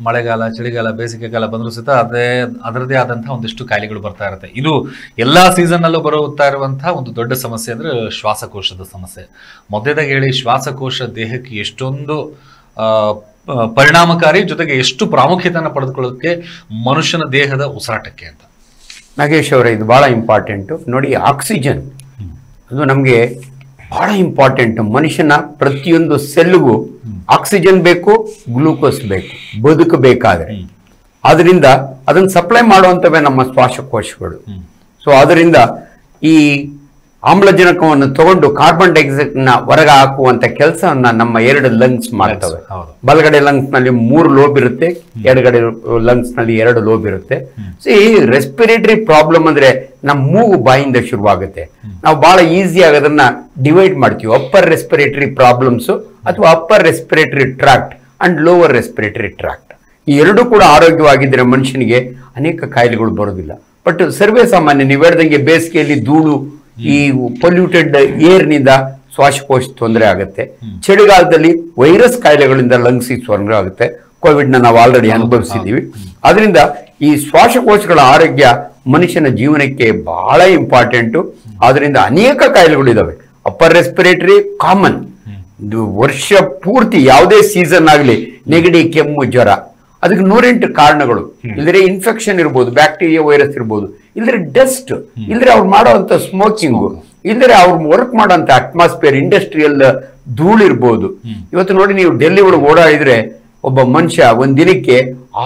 ಮಳೆಗಾಲ, ಚಳಿಗಾಲ, ಬೇಸಿಗೆಗಾಲ ಬಂದರೂ ಸಹಿತ ಅದರದೇ ಆದಂತಹ ಒಂದಿಷ್ಟು ಕಾಯಿಲೆಗಳು ಬರ್ತಾ ಇರುತ್ತೆ. ಇದು ಎಲ್ಲಾ ಸೀಸನ್ ಅಲ್ಲೂ ಬರುತ್ತಾ ಇರುವಂತಹ ಒಂದು ದೊಡ್ಡ ಸಮಸ್ಯೆ ಅಂದ್ರೆ ಶ್ವಾಸಕೋಶದ ಸಮಸ್ಯೆ. ಮೊದಲೇದಾಗಿ ಹೇಳಿ, ಶ್ವಾಸಕೋಶ ದೇಹಕ್ಕೆ ಎಷ್ಟೊಂದು ಪರಿಣಾಮಕಾರಿ, ಜೊತೆಗೆ ಎಷ್ಟು ಪ್ರಾಮುಖ್ಯತೆಯನ್ನು ಪಡೆದುಕೊಳ್ಳೋದಕ್ಕೆ ಮನುಷ್ಯನ ದೇಹದ ಉಸಿರಾಟಕ್ಕೆ ಅಂತ. ನಾಗೇಶ್ ಅವರೇ, ಇದು ಬಹಳ ಇಂಪಾರ್ಟೆಂಟು. ನೋಡಿ, ಆಕ್ಸಿಜನ್ ಅದು ನಮಗೆ ಬಹಳ ಇಂಪಾರ್ಟೆಂಟ್. ಮನುಷ್ಯನ ಪ್ರತಿಯೊಂದು ಸೆಲ್ಗೂ ಆಕ್ಸಿಜನ್ ಬೇಕು, ಗ್ಲೂಕೋಸ್ ಬೇಕು ಬದುಕಬೇಕಾದ್ರೆ. ಅದರಿಂದ ಅದನ್ನು ಸಪ್ಲೈ ಮಾಡುವಂಥವೇ ನಮ್ಮ ಶ್ವಾಸಕೋಶಗಳು. ಸೊ ಅದರಿಂದ ಈ ಆಮ್ಲಜನಕವನ್ನು ತಗೊಂಡು ಕಾರ್ಬನ್ ಡೈಆಕ್ಸೈಡ್ ನ ಹೊರಗೆ ಹಾಕುವಂತ ಕೆಲಸವನ್ನ ನಮ್ಮ ಎರಡು ಲಂಗ್ಸ್ ಮಾಡ್ತವೆ. ಬಲಗಡೆ ಲಂಗ್ಸ್ ನಲ್ಲಿ 3 ಲೋಬ್ ಇರುತ್ತೆ, ಎಡಗಡೆ ಲಂಗ್ಸ್ ನಲ್ಲಿ 2 ಲೋಬ್ ಇರುತ್ತೆ. ಸೊ ಈ ರೆಸ್ಪಿರೇಟರಿ ಪ್ರಾಬ್ಲಮ್ ಅಂದ್ರೆ ನಮ್ಮ ಮೂಗು ಬಾಯಿಂದ ಶುರುವಾಗುತ್ತೆ. ನಾವು ಬಹಳ ಈಸಿಯಾಗಿ ಅದನ್ನ ಡಿವೈಡ್ ಮಾಡ್ತೀವಿ. ಅಪ್ಪರ್ ರೆಸ್ಪಿರೇಟರಿ ಪ್ರಾಬ್ಲಮ್ಸ್ ಅಥವಾ upper respiratory tract and lower respiratory tract. ಈ ಎರಡು ಕೂಡ ಆರೋಗ್ಯವಾಗಿದ್ದರೆ ಮನುಷ್ಯನಿಗೆ ಅನೇಕ ಕಾಯಿಲೆಗಳು ಬರೋದಿಲ್ಲ. ಬಟ್ ಸರ್ವೇ ಸಾಮಾನ್ಯ ನೀವು ಹೇಳ್ದಂಗೆ ಬೇಸಿಗೆಯಲ್ಲಿ ಧೂಳು, ಈ ಪೊಲ್ಯೂಟೆಡ್ ಏರ್ನಿಂದ ಶ್ವಾಸಕೋಶ ತೊಂದರೆ ಆಗುತ್ತೆ. ಚಳಿಗಾಲದಲ್ಲಿ ವೈರಸ್ ಕಾಯಿಲೆಗಳಿಂದ ಲಂಗ್ಸ್ ತೊಂದರೆ ಆಗುತ್ತೆ. ಕೋವಿಡ್ ನಾವು ಆಲ್ರೆಡಿ ಅನುಭವಿಸಿದ್ದೀವಿ. ಅದರಿಂದ ಈ ಶ್ವಾಸಕೋಶಗಳ ಆರೋಗ್ಯ ಮನುಷ್ಯನ ಜೀವನಕ್ಕೆ ಬಹಳ ಇಂಪಾರ್ಟೆಂಟು. ಅದರಿಂದ ಅನೇಕ ಕಾಯಿಲೆಗಳು ಇದಾವೆ. ಅಪ್ಪರ್ ರೆಸ್ಪಿರೇಟರಿ ಕಾಮನ್, ವರ್ಷ ಪೂರ್ತಿ ಯಾವುದೇ ಸೀಸನ್ ಆಗಲಿ ನೆಗಡಿ, ಕೆಮ್ಮು, ಜ್ವರ, ಅದಕ್ಕೆ 108 ಕಾರಣಗಳು. ಇಲ್ಲದ್ರೆ ಇನ್ಫೆಕ್ಷನ್ ಇರ್ಬೋದು, ಬ್ಯಾಕ್ಟೀರಿಯಾ, ವೈರಸ್ ಇರ್ಬೋದು, ಇಲ್ಲದ್ರೆ ಡಸ್ಟ್, ಇಲ್ಲದ್ರೆ ಅವ್ರು ಮಾಡುವಂತ ಸ್ಮೋಕಿಂಗು, ಇಲ್ಲದ್ರೆ ಅವ್ರು ವರ್ಕ್ ಮಾಡೋಂಥ ಅಟ್ಮಾಸ್ಫಿಯರ್, ಇಂಡಸ್ಟ್ರಿಯಲ್ ಧೂಳು ಇರ್ಬೋದು. ಇವತ್ತು ನೋಡಿ, ನೀವು ಡೆಲ್ಲಿ ಒಳಗೆ ಓಡಾಡಿದ್ರೆ ಒಬ್ಬ ಮನುಷ್ಯ ಒಂದ್ ದಿನಕ್ಕೆ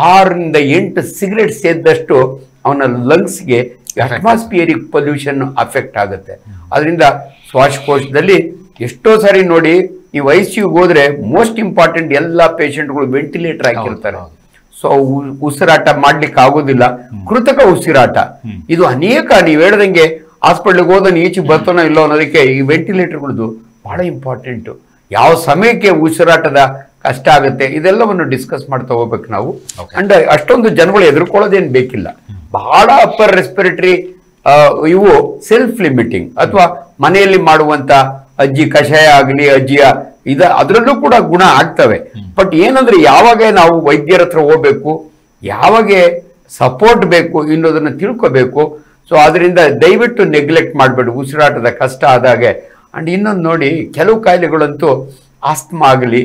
6 ರಿಂದ 8 ಸಿಗರೇಟ್ ಸೇದ್ದಷ್ಟು ಅವನ ಲಂಗ್ಸ್ಗೆ ಅಟ್ಮಾಸ್ಫಿಯರಿಕ್ ಪೊಲ್ಯೂಷನ್ ಅಫೆಕ್ಟ್ ಆಗುತ್ತೆ. ಅದರಿಂದ ಶ್ವಾಸಕೋಶದಲ್ಲಿ ಎಷ್ಟೋ ಸಾರಿ ನೋಡಿ, ಈ ಐಸಿಯುಗೆ ಹೋದ್ರೆ ಮೋಸ್ಟ್ ಇಂಪಾರ್ಟೆಂಟ್ ಎಲ್ಲ ಪೇಷಂಟ್ಗಳು ವೆಂಟಿಲೇಟರ್ ಹಾಕಿರ್ತಾರೆ. ಸೊ ಉಸಿರಾಟ ಮಾಡ್ಲಿಕ್ಕೆ ಆಗೋದಿಲ್ಲ, ಕೃತಕ ಉಸಿರಾಟ. ಇದು ಅನೇಕ ನೀವು ಹೇಳ್ದಂಗೆ ಹಾಸ್ಪಿಟ್ಲಿಗೆ ಹೋದ ಈಚೆ ಬರ್ತಾನೋ ಇಲ್ಲೋ ಅನ್ನೋದಕ್ಕೆ ಈ ವೆಂಟಿಲೇಟರ್ಗಳದ್ದು ಬಹಳ ಇಂಪಾರ್ಟೆಂಟು. ಯಾವ ಸಮಯಕ್ಕೆ ಉಸಿರಾಟದ ಕಷ್ಟ ಆಗುತ್ತೆ ಇದೆಲ್ಲವನ್ನು ಡಿಸ್ಕಸ್ ಮಾಡ್ತಾ ಹೋಗ್ಬೇಕು ನಾವು. ಅಂಡ್ ಅಷ್ಟೊಂದು ಜನಗಳು ಎದುರ್ಕೊಳ್ಳೋದೇನು ಬೇಕಿಲ್ಲ. ಬಹಳ ಅಪ್ಪರ್ ರೆಸ್ಪಿರೇಟರಿ ಇವು ಸೆಲ್ಫ್ ಲಿಮಿಟಿಂಗ್, ಅಥವಾ ಮನೆಯಲ್ಲಿ ಮಾಡುವಂತ ಅಜ್ಜಿ ಕಷಾಯ ಆಗಲಿ, ಅಜ್ಜಿಯ ಅದರಲ್ಲೂ ಕೂಡ ಗುಣ ಆಗ್ತವೆ. ಬಟ್ ಏನಂದ್ರೆ ಯಾವಾಗ ನಾವು ವೈದ್ಯರ ಹತ್ರ ಹೋಗ್ಬೇಕು, ಯಾವಾಗ ಸಪೋರ್ಟ್ ಬೇಕು ಇನ್ನೋದನ್ನ ತಿಳ್ಕೋಬೇಕು. ಸೊ ಅದರಿಂದ ದಯವಿಟ್ಟು ನೆಗ್ಲೆಕ್ಟ್ ಮಾಡಬೇಡಿ ಉಸಿರಾಟದ ಕಷ್ಟ ಆದಾಗೆ. ಅಂಡ್ ಇನ್ನೊಂದು ನೋಡಿ, ಕೆಲವು ಕಾಯಿಲೆಗಳಂತೂ ಆಸ್ತಮಾ ಆಗಲಿ,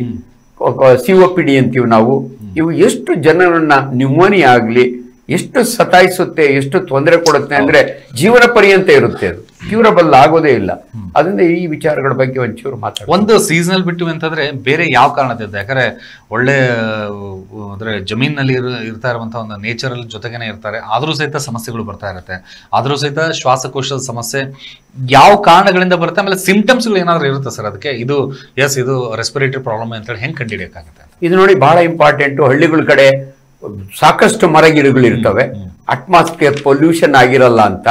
COPD ಅಂತೀವಿ ನಾವು, ಇವು ಎಷ್ಟು ಜನರನ್ನ ನ್ಯೂಮೋನಿಯಾ ಆಗಲಿ ಎಷ್ಟು ಸತಾಯಿಸುತ್ತೆ, ಎಷ್ಟು ತೊಂದರೆ ಕೊಡುತ್ತೆ ಅಂದ್ರೆ ಜೀವನ ಪರ್ಯಂತ ಇರುತ್ತೆ. ಅದು ಕ್ಯೂರಬಲ್ ಆಗೋದೇ ಇಲ್ಲ. ಅದರಿಂದ ಈ ವಿಚಾರಗಳ ಬಗ್ಗೆ ಒಂಚೂರು ಮಾತಾಡ. ಒಂದು ಸೀಸನಲ್ ಬಿಟ್ಟು ಅಂತಂದ್ರೆ ಬೇರೆ ಯಾವ ಕಾರಣದಿಂದ, ಯಾಕಂದ್ರೆ ಒಳ್ಳೆ ಅಂದ್ರೆ ಜಮೀನಲ್ಲಿ ಇರ್ತಾ ಇರುವಂತಹ ಒಂದು ನೇಚರಲ್ ಜೊತೆಗೇನೆ ಇರ್ತಾರೆ, ಆದ್ರೂ ಸಹಿತ ಸಮಸ್ಯೆಗಳು ಬರ್ತಾ ಇರುತ್ತೆ. ಆದ್ರೂ ಸಹಿತ ಶ್ವಾಸಕೋಶದ ಸಮಸ್ಯೆ ಯಾವ ಕಾರಣಗಳಿಂದ ಬರುತ್ತೆ, ಆಮೇಲೆ ಸಿಂಪ್ಟಮ್ಸ್ಗಳು ಏನಾದ್ರು ಇರುತ್ತೆ ಸರ್ ಅದಕ್ಕೆ? ಇದು ಇದು ರೆಸ್ಪಿರೇಟರಿ ಪ್ರಾಬ್ಲಮ್ ಅಂತ ಹೇಳಿ ಹೆಂಗ್ ಕಂಡುಹಿಡಿಯಕ್ಕಾಗುತ್ತೆ? ಇದು ನೋಡಿ ಬಹಳ ಇಂಪಾರ್ಟೆಂಟು. ಹಳ್ಳಿಗಳ ಕಡೆ ಸಾಕಷ್ಟು ಮರಗಿಡಗಳು ಇರ್ತವೆ, ಅಟ್ಮಾಸ್ಫಿಯರ್ ಪೊಲ್ಯೂಷನ್ ಆಗಿರಲ್ಲ ಅಂತ.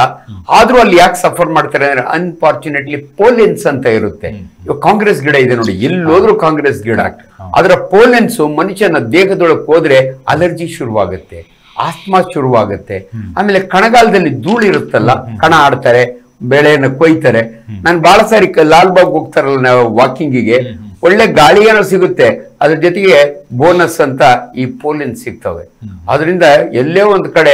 ಆದ್ರೂ ಅಲ್ಲಿ ಯಾಕೆ ಸಫರ್ ಮಾಡ್ತಾರೆ ಅಂದ್ರೆ ಅನ್ಫಾರ್ಚುನೇಟ್ಲಿ ಪೋಲೆನ್ಸ್ ಅಂತ ಇರುತ್ತೆ. ಇವಾಗ ಕಾಂಗ್ರೆಸ್ ಗಿಡ ಇದೆ ನೋಡಿ, ಎಲ್ಲೋದ್ರೂ ಕಾಂಗ್ರೆಸ್ ಗಿಡ. ಅದರ ಪೋಲೆನ್ಸ್ ಮನುಷ್ಯನ ದೇಹದೊಳಗೆ ಹೋದ್ರೆ ಅಲರ್ಜಿ ಶುರುವಾಗುತ್ತೆ, ಆಸ್ತಮಾ ಶುರುವಾಗುತ್ತೆ. ಆಮೇಲೆ ಕಣಗಾಲದಲ್ಲಿ ಧೂಳು ಇರುತ್ತಲ್ಲ, ಕಣ ಆಡ್ತಾರೆ, ಬೆಳೆಯನ್ನು ಕೊಯ್ತಾರೆ. ನಾನು ಬಹಳ ಸಾರಿ ಲಾಲ್ಬಾಗ್ ಹೋಗ್ತಾರಲ್ಲ ನಾವು ವಾಕಿಂಗಿಗೆ, ಒಳ್ಳೆ ಗಾಳಿಯೇನೋ ಸಿಗುತ್ತೆ, ಅದ್ರ ಜೊತೆಗೆ ಬೋನಸ್ ಅಂತ ಈ ಪೋಲೆನ್ಸ್ ಸಿಗ್ತವೆ. ಅದರಿಂದ ಎಲ್ಲೇ ಒಂದು ಕಡೆ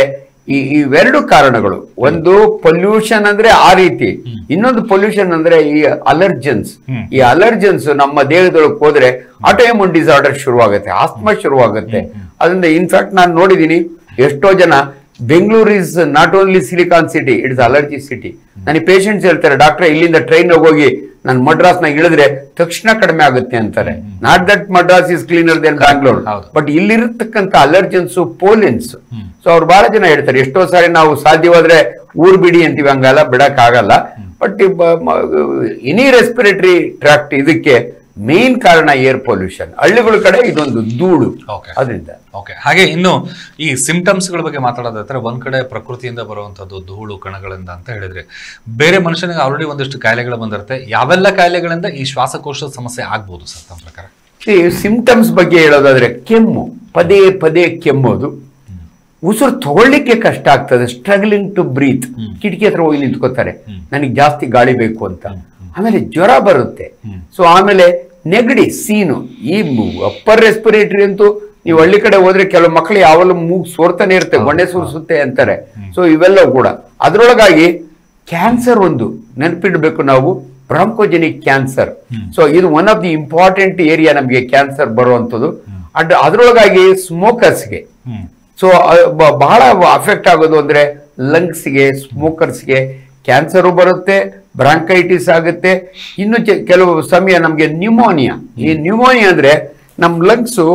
ಇವೆರಡು ಕಾರಣಗಳು. ಒಂದು ಪೊಲ್ಯೂಷನ್ ಅಂದ್ರೆ ಆ ರೀತಿ, ಇನ್ನೊಂದು ಪೊಲ್ಯೂಷನ್ ಅಂದ್ರೆ ಈ ಅಲರ್ಜನ್ಸ್. ಈ ಅಲರ್ಜನ್ಸ್ ನಮ್ಮ ದೇಹದೊಳಗೆ ಹೋದ್ರೆ ಆಟೋಇಮ್ಯೂನ್ ಡಿಸಾರ್ಡರ್ ಶುರುವಾಗುತ್ತೆ, ಆಸ್ತಮಾ ಶುರುವಾಗುತ್ತೆ. ಅದರಿಂದ ಇನ್ಫ್ಯಾಕ್ಟ್ ನಾನು ನೋಡಿದೀನಿ ಎಷ್ಟೋ ಜನ, Bengaluru is not only silicon city, it's allergy city. ನನಗೆ ಪೇಷಂಟ್ಸ್ ಹೇಳ್ತಾರೆ, ಡಾಕ್ಟ್ರೆ ಇಲ್ಲಿಂದ ಟ್ರೈನ್ ಹೋಗಿ ನಾನು ಮಡ್ರಾಸ್ನಾಗ ಇಳಿದ್ರೆ ತಕ್ಷಣ ಕಡಿಮೆ ಆಗುತ್ತೆ ಅಂತಾರೆ. Not that Madras is cleaner than Bangalore, but ಇಲ್ಲಿರತಕ್ಕಂಥ ಅಲರ್ಜನ್ಸ್ ಪೋಲೆನ್ಸ್. ಸೊ ಅವ್ರು ಬಹಳ ಜನ ಹೇಳ್ತಾರೆ, ಎಷ್ಟೋ ಸಾರಿ ನಾವು ಸಾಧ್ಯವಾದ್ರೆ ಊರ್ ಬಿಡಿ ಅಂತೀವಿ, ಹಂಗಲ್ಲ ಬಿಡಕ್ ಆಗಲ್ಲ. ಬಟ್ ಎನಿ ರೆಸ್ಪಿರೇಟರಿ ಟ್ರಾಕ್ಟ್ ಇದಕ್ಕೆ ಮೇನ್ ಕಾರಣ ಏರ್ ಪೊಲ್ಯೂಷನ್. ಹಳ್ಳಿಗಳ ಕಡೆ ಇದೊಂದು ಧೂಳು. ಅದರಿಂದ ಹಾಗೆ ಇನ್ನು ಈ ಸಿಂಪ್ಟಮ್ಸ್ ಗಳ ಬಗ್ಗೆ ಮಾತಾಡೋದಾದ್ರೆ, ಒಂದ್ ಕಡೆ ಪ್ರಕೃತಿಯಿಂದ ಬರುವಂತದ್ದು ಧೂಳು ಕಣಗಳಿಂದ ಅಂತ ಹೇಳಿದ್ರೆ, ಬೇರೆ ಮನುಷ್ಯನಿಗೆ ಆಲ್ರೆಡಿ ಒಂದಿಷ್ಟು ಕಾಯಿಲೆಗಳು ಬಂದಿರುತ್ತೆ. ಯಾವೆಲ್ಲ ಕಾಯಿಲೆಗಳಿಂದ ಈ ಶ್ವಾಸಕೋಶದ ಸಮಸ್ಯೆ ಆಗ್ಬಹುದು ಸರ್ ತಮ್ಮ ಪ್ರಕಾರ? ಈ ಸಿಂಪ್ಟಮ್ಸ್ ಬಗ್ಗೆ ಹೇಳೋದಾದ್ರೆ, ಕೆಮ್ಮು, ಪದೇ ಪದೇ ಕೆಮ್ಮೋದು, ಉಸಿರು ತಗೊಳ್ಳಿಕ್ಕೆ ಕಷ್ಟ ಆಗ್ತದೆ, ಸ್ಟ್ರಗ್ಲಿಂಗ್ ಟು ಬ್ರೀತ್, ಕಿಟಕಿ ಹತ್ರ ಹೋಗಿ ನಿಂತ್ಕೋತಾರೆ ನನಗೆ ಜಾಸ್ತಿ ಗಾಳಿ ಬೇಕು ಅಂತ. ಆಮೇಲೆ ಜ್ವರ ಬರುತ್ತೆ. ಸೊ ಆಮೇಲೆ ನೆಗಡಿ, ಸೀನು. ಈ ಅಪ್ಪರ್ ರೆಸ್ಪಿರೇಟರಿ ಅಂತೂ ನೀವು ಹಳ್ಳಿ ಕಡೆ ಹೋದ್ರೆ ಕೆಲವು ಮಕ್ಕಳು ಯಾವಲ್ಲೂ ಮೂಗ್ ಸೋರ್ತಾನೆ ಇರುತ್ತೆ, ಗೊಣ್ಣೆ ಸುರಿಸುತ್ತೆ ಅಂತಾರೆ. ಸೊ ಇವೆಲ್ಲವೂ ಕೂಡ ಅದರೊಳಗಾಗಿ ಕ್ಯಾನ್ಸರ್ ಒಂದು ನೆನಪಿಡ್ಬೇಕು ನಾವು, ಬ್ರಾಂಕೋಜೆನಿಕ್ ಕ್ಯಾನ್ಸರ್. ಸೊ ಇದು one of the important area ನಮಗೆ ಕ್ಯಾನ್ಸರ್ ಬರುವಂಥದ್ದು. ಅಂಡ್ ಅದರೊಳಗಾಗಿ ಸ್ಮೋಕರ್ಸ್ಗೆ ಸೊ ಬಹಳ ಅಫೆಕ್ಟ್ ಆಗೋದು ಅಂದ್ರೆ ಲಂಗ್ಸ್ಗೆ, ಸ್ಮೋಕರ್ಸ್ಗೆ ಕ್ಯಾನ್ಸರು ಬರುತ್ತೆ, ಬ್ರಾಂಕೈಟಿಸ್ ಆಗುತ್ತೆ. ಇನ್ನು ಕೆಲವು ಸಮಯ ನಮಗೆ ನ್ಯೂಮೋನಿಯಾ. ಈ ನ್ಯೂಮೋನಿಯಾ ಅಂದ್ರೆ ನಮ್ ಲಂಗ್ಸು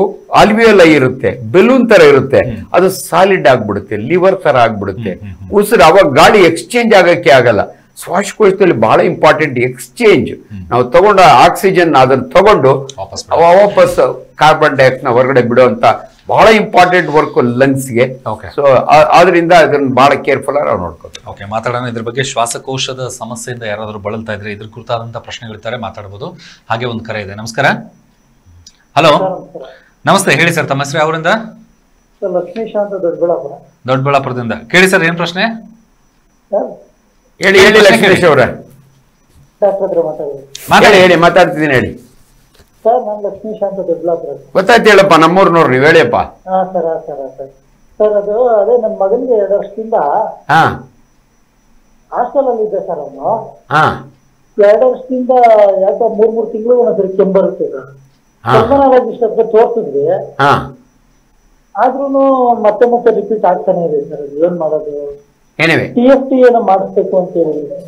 ಆಲ್ವಿಯೋಲೈ ಇರುತ್ತೆ, ಬೆಲೂನ್ ತರ ಇರುತ್ತೆ, ಅದು ಸಾಲಿಡ್ ಆಗ್ಬಿಡುತ್ತೆ, ಲಿವರ್ ತರ ಆಗ್ಬಿಡುತ್ತೆ. ಉಸಿರು ಅವಾಗ ಗಾಳಿ ಎಕ್ಸ್ಚೇಂಜ್ ಆಗಕ್ಕೆ ಆಗಲ್ಲ. ಶ್ವಾಸಕೋಶದಲ್ಲಿ ಬಹಳ ಇಂಪಾರ್ಟೆಂಟ್ ಎಕ್ಸ್ಚೇಂಜ್. ನಾವು ತಗೊಂಡ ಆಕ್ಸಿಜನ್ ಅದನ್ನ ತಗೊಂಡು ವಾಪಸ್ ಕಾರ್ಬನ್ ಡೈಆಕ್ಸೈಡ್ ಹೊರಗಡೆ ಬಿಡುವಂತ ಬಹಳ ಇಂಪಾರ್ಟೆಂಟ್ ವರ್ಕ್ ಲಂಗ್ಸ್ಗೆ. ಸೊ ಆದ್ರಿಂದ ಅದನ್ನ ಬಹಳ ಕೇರ್ಫುಲ್ ಆಗಿ ನಾವು ನೋಡ್ಕೋಬೇಕು. ಓಕೆ, ಮಾತಾಡೋಣ ಇದ್ರ ಬಗ್ಗೆ. ಶ್ವಾಸಕೋಶದ ಸಮಸ್ಯೆಯಿಂದ ಯಾರಾದರೂ ಬಳಲ್ತಾ ಇದ್ರೆ ಇದ್ರ ಕುರಿತಾದಂತಹ ಪ್ರಶ್ನೆಗಳಿರ್ತಾರೆ, ಮಾತಾಡಬಹುದು. ಹಾಗೆ ಒಂದು ಕರೆ ಇದೆ. ನಮಸ್ಕಾರ. ಹಲೋ, ನಮಸ್ತೆ. ಹೇಳಿ ಸರ್, ತಮ್ಮ ಹೆಸರು ಅವರಿಂದ? ಲಕ್ಷ್ಮೀಶ್ ಅಂತ ದೊಡ್ಡಬಳ್ಳಾಪುರ. ದೊಡ್ಡಬಳ್ಳಾಪುರದಿಂದ. ಕೇಳಿ ಸರ್, ಏನ್ ಪ್ರಶ್ನೆ? ಹೇಳಿ ಹೇಳಿ ಲಕ್ಷ್ಮೀಶ್ ಅವರ. ಡಾಕ್ಟರ್ ಹತ್ರ ಮಾತಾಡಿ. ಹೇಳಿ ಮಾತಾಡ್ತಿದ್ದೀನಿ, ಹೇಳಿ ಸರ್. ನಾನು ಲಕ್ಷ್ಮೀಶ್ ಅಂತ ದೊಡ್ಡಬಳ್ಳಾಪುರ. ಗೊತ್ತಾಯ್ತು, ಹೇಳಪ್ಪ. ನಮ್ಮೂರ್ ನೋಡ್ರಿ, ನೀವು ಹೇಳಿಯಪ್ಪ. ಹಾ ಸರ್, ಸರ್ ಅದು ಅದೇ ನನ್ನ ಮಗನಿಗೆ 2 ವರ್ಷದಿಂದ ಹಾಸ್ಟೆಲ್ ಅಲ್ಲಿ ಇದ್ದೆ ಸರ್. ಅವನು 2 ವರ್ಷದಿಂದ ಯಾಕೋ 3 ತಿಂಗಳು ಒಂದೊಂದ್ಸರಿ ಕೆಮ್ಮು ಬರುತ್ತೆ ಸರ್. ಪಲ್ಮನಾಲಜಿಸ್ಟ್ ಹತ್ರ ತೋರಿಸಿದ್ವಿ, ಆದ್ರೂ ಮತ್ತೆ ರಿಪೀಟ್ ಆಗ್ತಾನೆ ಇದೆ ಸರ್. ಅದು ಏನ್ ಮಾಡೋದು? TFT ಏನೋ ಮಾಡಿಸ್ಬೇಕು ಅಂತ ಹೇಳಿದ್ರೆ.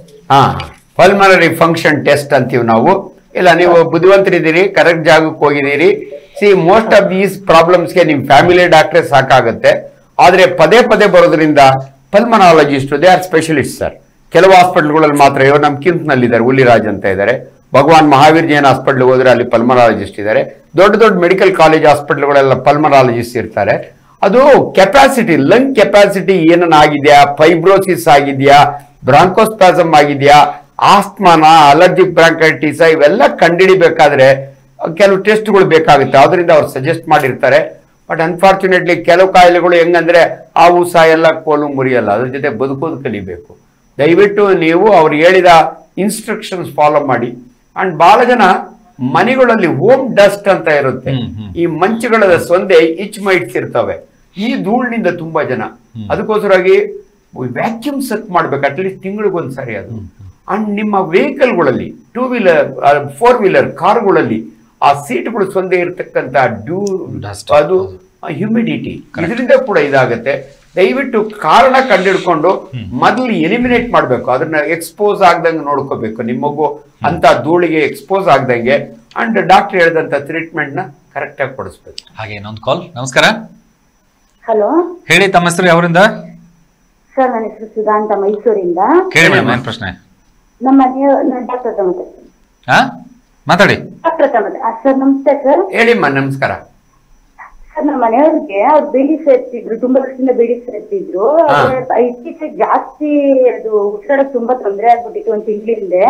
ಪಲ್ಮನರಿ ಫಂಕ್ಷನ್ ಟೆಸ್ಟ್ ಅಂತೀವಿ ನಾವು. ಇಲ್ಲ, ನೀವು ಬುದ್ಧಿವಂತರಿದ್ದೀರಿ, ಕರೆಕ್ಟ್ ಜಾಗಕ್ಕೆ ಹೋಗಿದ್ದೀರಿ. ಮೋಸ್ಟ್ ಆಫ್ ದೀಸ್ ಪ್ರಾಬ್ಲಮ್ಸ್ಗೆ ನಿಮ್ ಫ್ಯಾಮಿಲಿ ಡಾಕ್ಟ್ರೇ ಸಾಕಾಗುತ್ತೆ. ಆದ್ರೆ ಪದೇ ಬರೋದ್ರಿಂದ pulmonologist they are specialist sir. ಕೆಲವು ಹಾಸ್ಪಿಟಲ್ಗಳಲ್ಲಿ ಮಾತ್ರ. ಇವರು ನಮ್ ಕಿಮ್ಸ್ನಲ್ಲಿದ್ದಾರೆ, ಉಲ್ಲಿರಾಜ್ ಅಂತ ಇದ್ದಾರೆ. ಭಗವಾನ್ ಮಹಾವೀರ್ ಜೈನ್ ಹಾಸ್ಪಿಟಲ್ ಹೋದ್ರೆ ಅಲ್ಲಿ ಪಲ್ಮನಾಲಜಿಸ್ಟ್ ಇದ್ದಾರೆ. ದೊಡ್ಡ ಮೆಡಿಕಲ್ ಕಾಲೇಜ್ ಹಾಸ್ಪಿಟಲ್ಗಳೆಲ್ಲ ಪಲ್ಮನಾಲಜಿಸ್ಟ್ ಇರ್ತಾರೆ. ಅದು ಕೆಪಾಸಿಟಿ, ಲಂಗ್ ಕೆಪಾಸಿಟಿ ಏನನ್ನ ಆಗಿದೆಯಾ, ಫೈಬ್ರೋಸಿಸ್ ಆಗಿದೆಯಾ, ಬ್ರಾಂಕೋಸ್ಪಾಸಮ್ ಆಗಿದೆಯಾ, ಆಸ್ಮಾನ, ಅಲರ್ಜಿಕ್ ಬ್ರಾಂಕೈಟಿಸ್, ಇವೆಲ್ಲ ಕಂಡುಹಿಡಿಬೇಕಾದ್ರೆ ಕೆಲವು ಟೆಸ್ಟ್ಗಳು ಬೇಕಾಗುತ್ತೆ. ಅದರಿಂದ ಅವ್ರು ಸಜೆಸ್ಟ್ ಮಾಡಿರ್ತಾರೆ. ಬಟ್ ಅನ್ಫಾರ್ಚುನೇಟ್ಲಿ ಕೆಲವು ಕಾಯಿಲೆಗಳು ಹೆಂಗಂದ್ರೆ ಆವು ಎಲ್ಲ ಕೋಲು ಮುರಿಯಲ್ಲ, ಅದ್ರ ಜೊತೆ ಬದುಕೋದು ಕಲಿಬೇಕು. ದಯವಿಟ್ಟು ನೀವು ಅವ್ರು ಹೇಳಿದ ಇನ್ಸ್ಟ್ರಕ್ಷನ್ಸ್ ಫಾಲೋ ಮಾಡಿ. ಅಂಡ್ ಬಹಳ ಜನ ಮನೆಗಳಲ್ಲಿ ಹೋಮ್ ಡಸ್ಟ್ ಅಂತ ಇರುತ್ತೆ, ಈ ಮಂಚುಗಳ ಸೊಂದೆ ಇಚ್ ಮೈಟ್ಸ್ ಇರ್ತವೆ, ಈ ಧೂಳಿನಿಂದ ತುಂಬಾ ಜನ. ಅದಕ್ಕೋಸ್ಕರವಾಗಿ ವ್ಯಾಕ್ಯೂಮ್ ಸೆಟ್ ಮಾಡ್ಬೇಕು ಅಟ್ಲೀಸ್ಟ್ ತಿಂಗಳಿಗೊಂದ್ಸರಿ ಅದು. ಅಂಡ್ ನಿಮ್ಮ ವೆಹಿಕಲ್ಗಳಲ್ಲಿ 2 ವೀಲರ್ 4 ವೀಲರ್ ಕಾರ್ಗಳಲ್ಲಿ ಆ ಸೀಟ್ಗಳು ಸೊಂದೆ ಇರ್ತಕ್ಕಂಥ ಅದು ಹ್ಯೂಮಿಡಿಟಿ, ಇದರಿಂದ ಕೂಡ ಇದಾಗುತ್ತೆ. ದಯವಿಟ್ಟು ಕಾರಣ ಕಂಡಿಡ್ಕೊಂಡು ಮೊದಲು ಎಲಿಮಿನೇಟ್ ಮಾಡ್ಬೇಕು, ಅದನ್ನ ಎಕ್ಸ್ಪೋಸ್ ಆಗ್ದಂಗೆ ನೋಡ್ಕೋಬೇಕು. ನಿಮ್ಮ ಮಗು ಅಂತ ಧೂಳಿಗೆ ಎಕ್ಸ್ಪೋಸ್ ಆಗ್ದಂಗೆ. ಅಂಡ್ ಡಾಕ್ಟರ್ ಹೇಳಿದಂತ ಟ್ರೀಟ್ಮೆಂಟ್ ನ ಕರೆಕ್ಟ್ ಆಗಿ ಕೊಡಿಸ್ಬೇಕು. ಹಾಗೆ ಇನ್ನೊಂದು ಕಾಲ್. ನಮಸ್ಕಾರ. ಹಲೋ, ಹೇಳಿ, ತಮ್ಮ ಹೆಸರು ಅವರಿಂದ? ಸರ್, ನನ್ನ ಹೆಸರು ಸುಧಾ ಅಂತ, ಮೈಸೂರಿಂದ. ಕೇಳಿ ಮೇಡಮ್, ಏನ್ ಪ್ರಶ್ನೆ? ನಮ್ಮ ಮನೆಯ ಡಾಕ್ಟರ್ ಹತ್ರ ಮಾತಾಡಿ. ಡಾಕ್ಟರ್ ಹತ್ರ ಸರ್. ನಮಸ್ತೆ ಸರ್. ಹೇಳಿಮ್ಮ, ನಮಸ್ಕಾರ. ಸರ್, ನಮ್ಮ ಮನೆಯವ್ರಿಗೆ ಅವ್ರು ಬೀಡಿ ಸೇರ್ತಿದ್ರು, ತುಂಬಾ ವರ್ಷದಿಂದ ಬೀಡಿ ಸೇರ್ತಿದ್ರು. ಇತ್ತೀಚೆಗೆ ಜಾಸ್ತಿ ಅದು ಉಸಿರಾಡಕ್ ತುಂಬಾ ತೊಂದರೆ ಆಗ್ಬಿಟ್ಟಿತ್ತು. 1 ತಿಂಗಳ ಹಿಂದೆ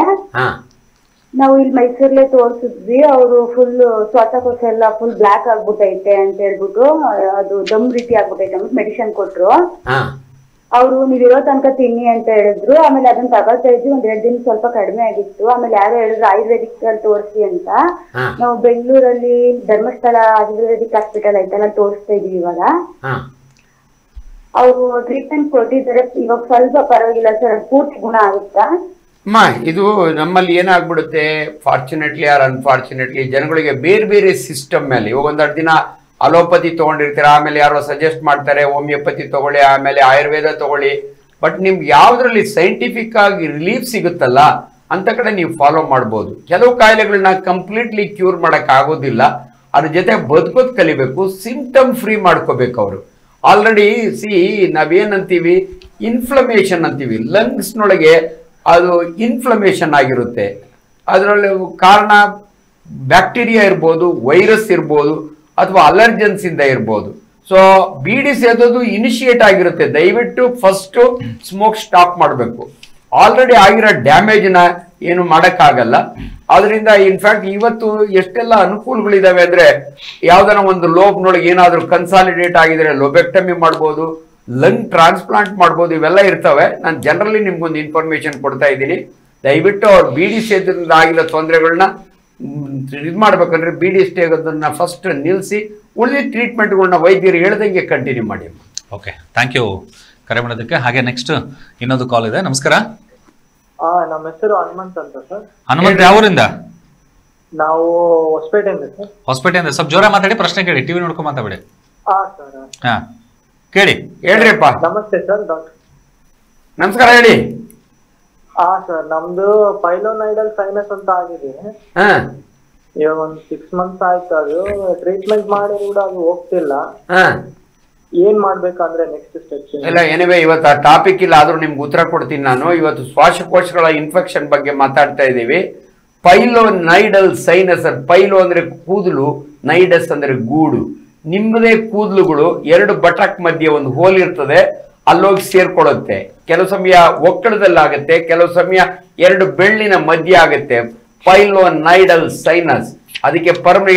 ನಾವು ಇಲ್ಲಿ ಮೈಸೂರಲ್ಲೇ ತೋರ್ಸಿದ್ವಿ. ಅವರು ಫುಲ್ ಶ್ವಾಸಕೋಶ ಎಲ್ಲ ಫುಲ್ ಬ್ಲಾಕ್ ಆಗ್ಬಿಟ್ಟೈತೆ ಅಂತ ಹೇಳ್ಬಿಟ್ಟು, ಅದು ದಮ್ ರೀತಿ ಆಗ್ಬಿಟ್ಟೈತೆ ಅಂದ್ಬಿಟ್ಟು ಮೆಡಿಸಿನ್ ಕೊಟ್ರು. ಅವರು ನೀವಿರೋ ತನಕ ತಿನ್ನಿ ಅಂತ ಹೇಳಿದ್ರು. ಆಮೇಲೆ ಅದನ್ನ ತಗೊಳ್ತಾ ಇದ್ವಿ. 1-2 ದಿನ ಸ್ವಲ್ಪ ಕಡಿಮೆ ಆಗಿತ್ತು. ಆಮೇಲೆ ಯಾರೋ ಹೇಳಿದ್ರು ಆಯುರ್ವೇದಿಕ್ ಅಲ್ಲಿ ತೋರಿಸಿ ಅಂತ. ನಾವು ಬೆಂಗಳೂರಲ್ಲಿ ಧರ್ಮಸ್ಥಳ ಆಯುರ್ವೇದಿಕ್ ಹಾಸ್ಪಿಟಲ್ ಐತಲ್ಲ, ತೋರಿಸ್ತಾ ಇದೀವಿ ಇವಾಗ. ಅವರು ಟ್ರೀಟ್ಮೆಂಟ್ ಕೊಟ್ಟಿದ್ದಾರೆ. ಇವಾಗ ಸ್ವಲ್ಪ ಪರವಾಗಿಲ್ಲ ಸರ್. ಪೂರ್ತಿ ಗುಣ ಆಗುತ್ತಾ? ಇದು ನಮ್ಮಲ್ಲಿ ಏನಾಗ್ಬಿಡುತ್ತೆ, ಫಾರ್ಚುನೇಟ್ಲಿ ಆರ್ ಅನ್ಫಾರ್ಚುನೇಟ್ಲಿ ಜನಗಳಿಗೆ ಬೇರೆ ಸಿಸ್ಟಮ್ ಮೇಲೆ. ಇವಾಗ 1-2 ದಿನ ಅಲೋಪತಿ ತಗೊಂಡಿರ್ತೀರಾ, ಆಮೇಲೆ ಯಾರೋ ಸಜೆಸ್ಟ್ ಮಾಡ್ತಾರೆ ಹೋಮಿಯೋಪತಿ ತಗೊಳ್ಳಿ, ಆಮೇಲೆ ಆಯುರ್ವೇದ ತಗೊಳ್ಳಿ. ಬಟ್ ನಿಮ್ಗೆ ಯಾವ್ದ್ರಲ್ಲಿ ಸೈಂಟಿಫಿಕ್ ಆಗಿ ರಿಲೀಫ್ ಸಿಗುತ್ತಲ್ಲ ಅಂತ ಕಡೆ ನೀವು ಫಾಲೋ ಮಾಡ್ಬೋದು. ಕೆಲವು ಕಾಯಿಲೆಗಳನ್ನ ಕಂಪ್ಲೀಟ್ಲಿ ಕ್ಯೂರ್ ಮಾಡಕ್ ಆಗೋದಿಲ್ಲ, ಅದ್ರ ಜೊತೆ ಬದುಕೋದ್ ಕಲಿಬೇಕು, ಸಿಂಪ್ಟಮ್ ಫ್ರೀ ಮಾಡ್ಕೋಬೇಕು ಅವರು. ಆಲ್ರೆಡಿ ನಾವೇನಂತೀವಿ, ಇನ್ಫ್ಲಮೇಷನ್ ಅಂತೀವಿ. ಲಂಗ್ಸ್ನೊಳಗೆ ಅದು ಇನ್ಫ್ಲಮೇಷನ್ ಆಗಿರುತ್ತೆ. ಅದರಲ್ಲಿ ಕಾರಣ ಬ್ಯಾಕ್ಟೀರಿಯಾ ಇರ್ಬೋದು, ವೈರಸ್ ಇರ್ಬೋದು, ಅಥವಾ ಅಲರ್ಜೆನ್ಸ್ ಇಂದ ಇರ್ಬೋದು. ಸೊ ಬೀಡಿ ಸೇದೋದು ಇನಿಷಿಯೇಟ್ ಆಗಿರುತ್ತೆ. ದಯವಿಟ್ಟು ಫಸ್ಟ್ ಸ್ಮೋಕ್ ಸ್ಟಾಪ್ ಮಾಡಬೇಕು. ಆಲ್ರೆಡಿ ಆಗಿರೋ ಡ್ಯಾಮೇಜ್ನ ಏನು ಮಾಡೋಕ್ಕಾಗಲ್ಲ. ಆದ್ರಿಂದ ಇನ್ಫ್ಯಾಕ್ಟ್ ಇವತ್ತು ಎಷ್ಟೆಲ್ಲ ಅನುಕೂಲಗಳಿದಾವೆ ಅಂದ್ರೆ, ಯಾವ್ದಾರ ಒಂದು ಲೋಬ್ನೊಳಗೆ ಏನಾದರೂ ಕನ್ಸಾಲಿಡೇಟ್ ಆಗಿದ್ರೆ ಲೋಬೆಕ್ಟಮಿ ಮಾಡ್ಬೋದು, ಲಂಗ್ ಟ್ರಾನ್ಸ್ಪ್ಲಾಂಟ್ ಮಾಡ್ಬೋದು, ಇವೆಲ್ಲ ಇರ್ತವೆ. ನಾನು ಜನರಲಿ ನಿಮ್ಗೊಂದು ಇನ್ಫಾರ್ಮೇಶನ್ ಕೊಡ್ತಾ ಇದ್ದೀನಿ. ದಯವಿಟ್ಟು ಅವ್ರು ಬೀಡಿ ಸೇದ್ರಿಂದ ಆಗಿರೋ ತೊಂದರೆಗಳನ್ನ ಇದು ಮಾಡ್ಬೇಕಂದ್ರೆ ಬಿ ಡಿ ಸ್ಟೇಜ್ ಅದನ್ನ ಫಸ್ಟ್ ನಿಲ್ಲಿಸಿ ಒಳ್ಳೆ ಟ್ರೀಟ್ಮೆಂಟ್ಗಳನ್ನ ವೈದ್ಯರು ಹೇಳ್ದಂಗೆ ಕಂಟಿನ್ಯೂ ಮಾಡಿ. ಓಕೆ, ಥ್ಯಾಂಕ್ ಯು ಕರೆ ಮಾಡೋದಕ್ಕೆ. ಹಾಗೆ ನೆಕ್ಸ್ಟ್ ಇನ್ನೊಂದು ಕಾಲ್ ಇದೆ. ನಮಸ್ಕಾರ. ನಮ್ಮ ಹೆಸರು ಹನುಮಂತ್ ಅಂತ ಸರ್. ಹನುಮಂತ್ ಯಾವೂರಿಂದ? ನಾವು ಹೊಸಪೇಟೆಯಿಂದ ಸರ್. ಹೊಸಪೇಟೆಯಿಂದ. ಸ್ವಲ್ಪ ಜೋರ ಮಾತಾಡಿ, ಪ್ರಶ್ನೆ ಕೇಳಿ, ಟಿವಿ ನೋಡ್ಕೊಂಡು ಮಾತಾಡಿ. ಸರ್. ಹಾ ಕೇಳಿ. ಹೇಳ್ರಿಪ್ಪ. ನಮಸ್ತೆ ಸರ್. ಡಾಕ್ಟರ್ ನಮಸ್ಕಾರ, ಹೇಳಿ. ಸರ್, ನಮ್ದು ಪೈಲೋನೈಡಲ್ ಸೈನಸ್ ಅಂತ ಆಗಿದೆ. ಇವಾಗ ಒಂದು 6 months ಆಯ್ತು. ಅದು ಟ್ರೀಟ್ಮೆಂಟ್ ಮಾಡಿ ಕೂಡ ಅದು ಹೋಗ್ತಿಲ್ಲ. ಏನ್ ಮಾಡ್ಬೇಕಂದ್ರೆ ನೆಕ್ಸ್ಟ್ ಸ್ಟೆಪ್? ಇಲ್ಲ, ಎನಿವೆ ಇವತ್ತು ಆ ಟಾಪಿಕ್ ಇಲ್ಲ, ಆದ್ರೂ ನಿಮ್ಗೆ ಉತ್ತರ ಕೊಡ್ತೀನಿ ನಾನು. ಇವತ್ತು ಶ್ವಾಸಕೋಶಗಳ ಇನ್ಫೆಕ್ಷನ್ ಬಗ್ಗೆ ಮಾತಾಡ್ತಾ ಇದ್ದೀವಿ. ಪೈಲೋನೈಡಲ್ ಸೈನಸ್, ಪೈಲೋ ಅಂದ್ರೆ ಕೂದಲು, ನೈಡಸ್ ಅಂದ್ರೆ ಗೂಡು. ನಿಮ್ಮದೇ ಕೂದಲುಗಳು 2 ಬಟಕ್ ಮಧ್ಯೆ ಒಂದು ಹೋಲ್ ಇರ್ತದೆ, ಅಲ್ಲೋಗಿ ಸೇರ್ಕೊಳ್ಳುತ್ತೆ. ಕೆಲವು ಸಮಯ ಒಕ್ಕಳದಲ್ಲಾಗತ್ತೆ, ಕೆಲವು ಸಮಯ 2 ಬೆಳ್ಳಿನ ಮಧ್ಯ ಆಗುತ್ತೆ. Pilonidal sinus. ಅದಕ್ಕೆ